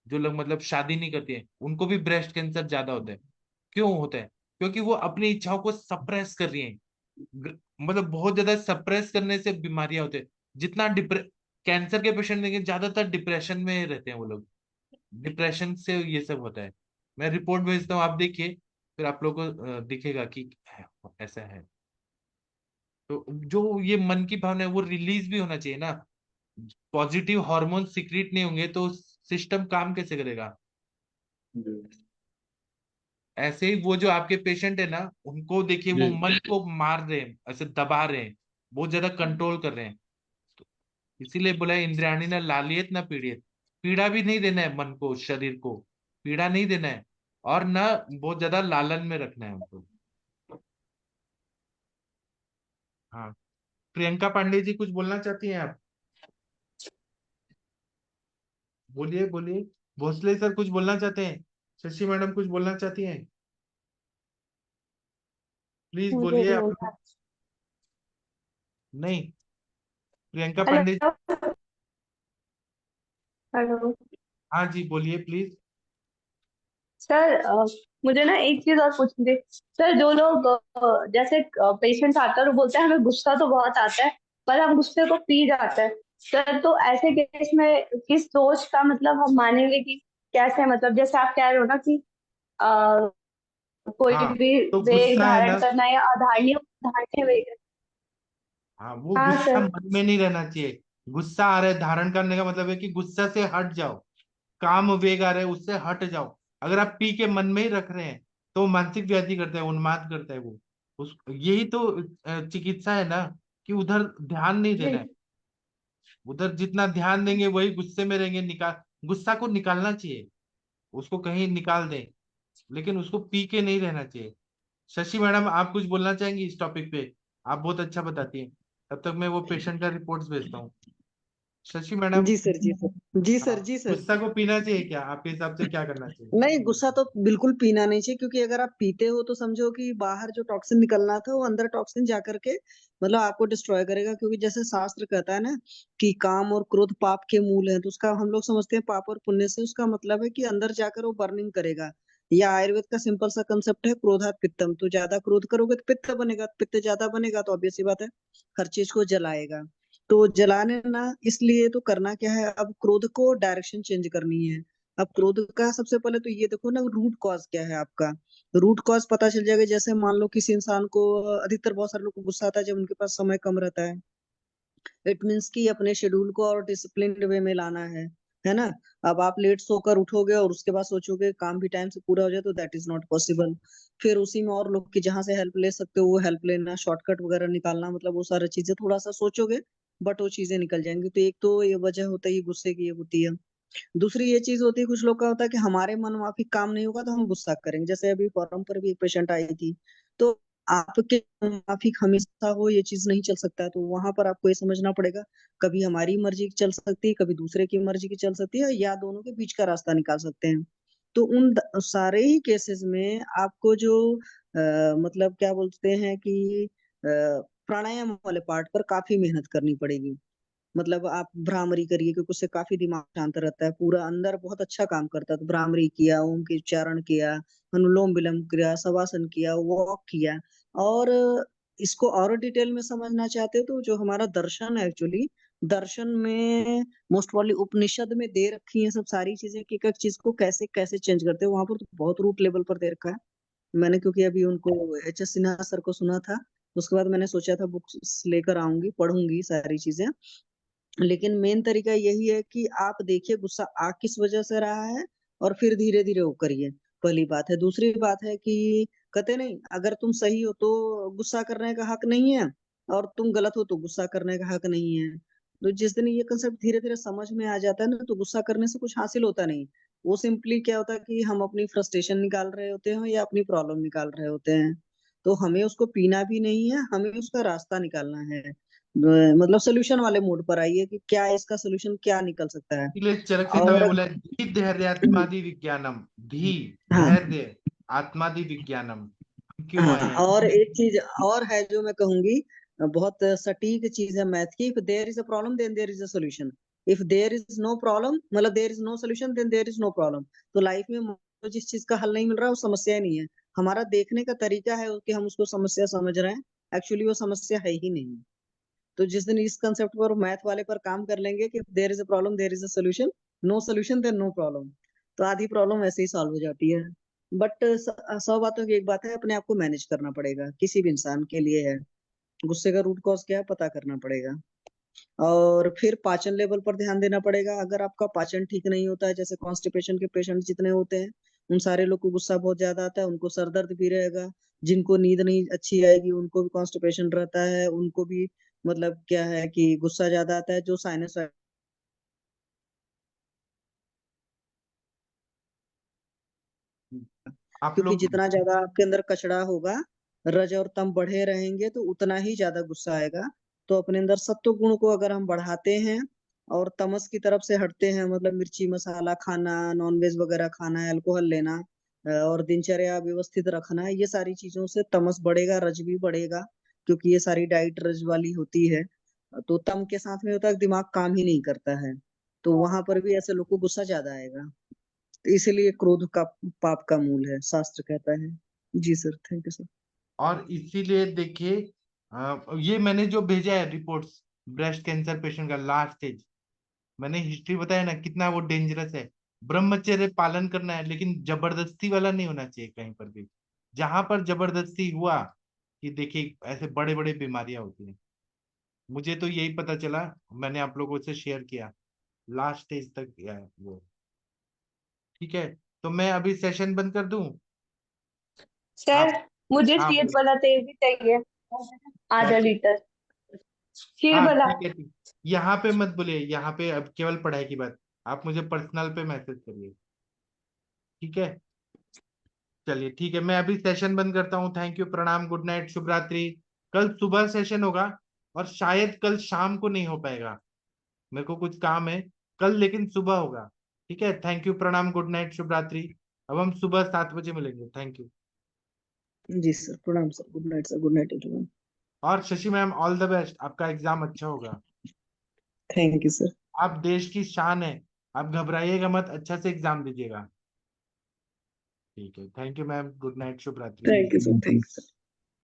जो लोग मतलब शादी नहीं करती हैं, उनको भी ब्रेस्ट कैंसर ज्यादा होता है। क्यों होता है? क्योंकि वो अपनी इच्छाओं को सप्रेस कर रही हैं। मतलब बहुत ज्यादा सप्रेस करने से बीमारियां होते हैं। जितना कैंसर के पेशेंट देखें, ज्यादातर डिप्रेशन में रहते हैं वो लोग, डिप्रेशन से ये सब होता है। मैं रिपोर्ट भेजता हूँ, आप देखिए, फिर आप लोग को दिखेगा कि ऐसा है। तो जो ये मन की भावना है, वो रिलीज भी होना चाहिए ना। पॉजिटिव हार्मोन सिक्रीट नहीं होंगे तो सिस्टम काम कैसे करेगा। ऐसे ही वो जो आपके पेशेंट है ना, उनको देखिए, वो जी मन को मार रहे हैं, ऐसे दबा रहे हैं, बहुत ज्यादा कंट्रोल कर रहे हैं। तो इसीलिए बोला है, इंद्रियाणी ना लालियत ना पीड़ित। पीड़ा भी नहीं देना है मन को, शरीर को पीड़ा नहीं देना है, और ना बहुत ज्यादा लालन में रखना है उनको। हाँ, प्रियंका पांडे जी कुछ बोलना चाहती हैं आप? बोलिए बोलिए। भोसले सर कुछ बोलना चाहते हैं? शशि मैडम कुछ बोलना चाहती हैं? प्लीज मुझे बोलिए नहीं आप। बोलना। नहीं, प्रियंका हेलो। पांडे। हेलो हाँ जी, बोलिए प्लीज। सर, मुझे ना एक चीज और पूछनी थी। सर, जो लोग जैसे पेशेंट आता है और बोलते हैं हमें गुस्सा तो बहुत आता है, पर हम गुस्से को पी जाते हैं। सर, तो ऐसे केस में किस दोष का मतलब हम मानेंगे कि कैसे, मतलब जैसे आप कह रहे हो ना कि अ, कोई हाँ, भी तो वेग गुस्सा है धारण ना। करना या अधारणीय धारणीय वेग। हाँ, वो हाँ गुस्सा सर। मन में नहीं रहना चाहिए। गुस्सा आ रहा है, धारण करने का मतलब है कि गुस्सा से हट जाओ। काम वेग आ रहा है, उससे हट जाओ। अगर आप पी के मन में ही रख रहे हैं, तो वो मानसिक व्याधि करता है, उन्माद करता है वो। उस यही तो चिकित्सा है ना, कि उधर ध्यान नहीं देना है। जी उधर जितना ध्यान देंगे वही गुस्से में रहेंगे। गुस्सा को निकालना चाहिए, उसको कहीं निकाल दें, लेकिन उसको पी के नहीं रहना चाहिए। शशि मैडम, आप कुछ बोलना चाहेंगी इस टॉपिक पे? आप बहुत अच्छा बताती हैं। तब तक मैं वो पेशेंट का रिपोर्ट्स भेजता हूँ। शशि मैडम। जी सर, जी सर, जी हाँ, सर, जी सर। गुस्सा को पीना चाहिए क्या? आपके हिसाब से क्या करना चाहिए? नहीं, गुस्सा तो बिल्कुल पीना नहीं चाहिए, क्योंकि अगर आप पीते हो तो समझो कि बाहर जो टॉक्सिन निकलना था वो अंदर टॉक्सिन जा करके मतलब आपको डिस्ट्रॉय करेगा। क्योंकि जैसे शास्त्र कहता है ना कि काम और क्रोध पाप के मूल है, तो उसका हम लोग समझते हैं पाप और पुण्य से उसका मतलब है कि अंदर जाकर वो बर्निंग करेगा। या आयुर्वेद का सिंपल सा कंसेप्ट है, क्रोधात पित्तम। तो ज्यादा क्रोध करोगे तो पित्त बनेगा, पित्त ज्यादा बनेगा तो ऑब्वियस सी बात है हर चीज को जलाएगा। तो जलाने ना, इसलिए तो करना क्या है, अब क्रोध को डायरेक्शन चेंज करनी है। अब क्रोध का सबसे पहले तो ये देखो ना, रूट कॉज क्या है आपका। रूट कॉज पता चल जाएगा। जैसे मान लो किसी इंसान को, अधिकतर बहुत सारे लोग को गुस्सा आता है जब उनके पास समय कम रहता है। इट मीन्स कि अपने शेड्यूल को और डिसिप्लिन्ड वे में लाना है ना। अब आप लेट सोकर उठोगे और उसके बाद सोचोगे काम भी टाइम से पूरा हो जाए, तो दैट इज नॉट पॉसिबल। फिर उसी में और लोग की जहां से हेल्प ले सकते हो वो हेल्प लेना, शॉर्टकट वगैरह निकालना, मतलब वो सारी चीजें थोड़ा सा सोचोगे, बट वो चीजें निकल जाएंगी। तो एक तो ये वजह होता है, ये गुस्से की ये होती है। दूसरी ये चीज होती है, कुछ लोग का होता है कि हमारे मन माफिक काम नहीं होगा तो हम गुस्सा करेंगे। जैसे अभी फोरम पर भी एक पेशेंट आई थी, तो आपके मन माफिक हमेशा हो ये चीज नहीं चल सकता है। तो वहां पर आपको ये समझना पड़ेगा, कभी हमारी मर्जी चल सकती है, कभी दूसरे की मर्जी की चल सकती है, या दोनों के बीच का रास्ता निकाल सकते हैं। तो उन सारे ही केसेस में आपको जो मतलब क्या बोलते हैं कि प्राणायाम वाले पार्ट पर काफी मेहनत करनी पड़ेगी। मतलब आप भ्रामरी करिए क्योंकि उससे काफी दिमाग शांत रहता है, पूरा अंदर बहुत अच्छा काम करता है। तो भ्रामरी किया, ओम के उच्चारण किया, अनुलोम विलोम किया, शवासन किया, वॉक किया। और इसको और डिटेल में समझना चाहते हो तो जो हमारा दर्शन है एक्चुअली, दर्शन में मोस्ट प्रॉब्ली उपनिषद में दे रखी है सब सारी चीजें कि एक एक चीज को कैसे कैसे चेंज करते हैं। वहां पर तो बहुत रूट लेवल पर दे रखा है। मैंने क्योंकि अभी उनको एच.एस. सिन्हा सर को सुना था, उसके बाद मैंने सोचा था बुक्स लेकर आऊंगी, पढ़ूंगी सारी चीजें। लेकिन मेन तरीका यही है कि आप देखिए गुस्सा आ किस वजह से रहा है और फिर धीरे धीरे वो करिए। पहली बात है। दूसरी बात है कि कहते नहीं, अगर तुम सही हो तो गुस्सा करने का हक नहीं है, और तुम गलत हो तो गुस्सा करने का हक नहीं है। तो जिस दिन ये कंसेप्ट धीरे धीरे समझ में आ जाता है ना, तो गुस्सा करने से कुछ हासिल होता नहीं। वो सिंपली क्या होता है कि हम अपनी फ्रस्ट्रेशन निकाल रहे होते हैं या अपनी प्रॉब्लम निकाल रहे होते हैं। तो हमें उसको पीना भी नहीं है, हमें उसका रास्ता निकालना है। मतलब सोल्यूशन वाले मोड पर आइए कि क्या इसका सोल्यूशन क्या निकल सकता है। इसलिए चरक सिन्हा में और बोला धी धैर्यात्मादि विज्ञानम, धी हाँ धैर्य आत्मादि विज्ञानम, क्यों आए हाँ, हैं? और एक चीज और है जो मैं कहूंगी, बहुत सटीक चीज है मैथ की। If there is a problem then there is a solution, if there is no problem मतलब there is no solution then there is no problem. तो लाइफ में जिस चीज का हल नहीं मिल रहा वो समस्या ही नहीं है, हमारा देखने का तरीका है कि हम उसको समस्या समझ रहे हैं। एक्चुअली वो समस्या है ही नहीं। तो जिस दिन इस कंसेप्ट पर मैथ वाले पर काम कर लेंगे कि there is a problem there is a solution, no solution then no problem, तो आधी प्रॉब्लम ऐसे ही सॉल्व हो जाती है। बट 100 बातों की एक बात है, अपने आप को मैनेज करना पड़ेगा, किसी भी इंसान के लिए है। गुस्से का रूट कॉज क्या है पता करना पड़ेगा। और फिर पाचन लेवल पर ध्यान देना पड़ेगा। अगर आपका पाचन ठीक नहीं होता है, जैसे कॉन्स्टिपेशन के पेशेंट जितने होते हैं, उन सारे लोग को गुस्सा बहुत ज्यादा आता है, उनको सर दर्द भी रहेगा। जिनको नींद नहीं अच्छी आएगी उनको भी कॉन्स्टिपेशन रहता है, उनको भी मतलब क्या है कि गुस्सा ज्यादा आता है। जो साइनस, आप क्योंकि लोग जितना ज्यादा आपके अंदर कचरा होगा, रज और तम बढ़े रहेंगे तो उतना ही ज्यादा गुस्सा आएगा। तो अपने अंदर सत्व गुण को अगर हम बढ़ाते हैं और तमस की तरफ से हटते हैं, मतलब मिर्ची मसाला खाना, नॉनवेज वगैरह खाना, अल्कोहल लेना, और दिनचर्या व्यवस्थित रखना, ये सारी चीजों से तमस बढ़ेगा, रज भी बढ़ेगा। क्योंकि ये सारी डाइट रज वाली होती है। तो तम के साथ में होता है कि दिमाग काम ही नहीं करता है, तो वहां पर भी ऐसे लोग को गुस्सा ज्यादा आएगा। तो इसीलिए क्रोध का पाप का मूल है, शास्त्र कहता है। जी सर, थैंक यू सर। और इसीलिए देखिए, ये मैंने जो भेजा है रिपोर्ट्स ब्रेस्ट कैंसर पेशेंट का लास्ट स्टेज, मैंने हिस्ट्री बताया ना कितना वो डेंजरस है। ब्रह्मचर्य पालन करना है, लेकिन जबरदस्ती वाला नहीं होना चाहिए कहीं पर भी। जहां पर जबरदस्ती हुआ कि देखिए ऐसे बड़े बड़े बीमारियां होती हैं। मुझे तो यही पता चला, मैंने आप लोगों से शेयर किया, लास्ट स्टेज तक गया है वो। ठीक है, तो मैं अभी सेशन बंद कर दूं? सर, आप, मुझे हाँ शीत बोलिए। वाला तेल भी चाहिए, क्या आधा चीज? लीटर शीत हाँ वाला। ठीक है, ठीक। यहाँ पे मत बोलिए, यहाँ पे अब केवल पढ़ाई की बात। आप मुझे पर्सनल पे मैसेज करिए, ठीक है? चलिए ठीक है, मैं अभी सेशन बंद करता हूँ। थैंक यू, प्रणाम, गुड नाइट, शुभ रात्रि। कल सुबह सेशन होगा, और शायद कल शाम को नहीं हो पाएगा, मेरे को कुछ काम है कल, लेकिन सुबह होगा। ठीक है, थैंक यू, प्रणाम, गुड नाइट, शुभ रात्रि। अब हम सुबह 7 बजे मिलेंगे। Thank you. जी सर, प्रणाम sir, good night sir, good night everyone. और Shashi ma'am, all the best, आपका एग्जाम अच्छा होगा। Thank you sir. आप देश की शान है, आप घबराइएगा मत, अच्छा से एग्जाम दीजिएगा। ठीक है, thank you ma'am, good night, शुभ रात्रि। Thank you sir, thank you sir.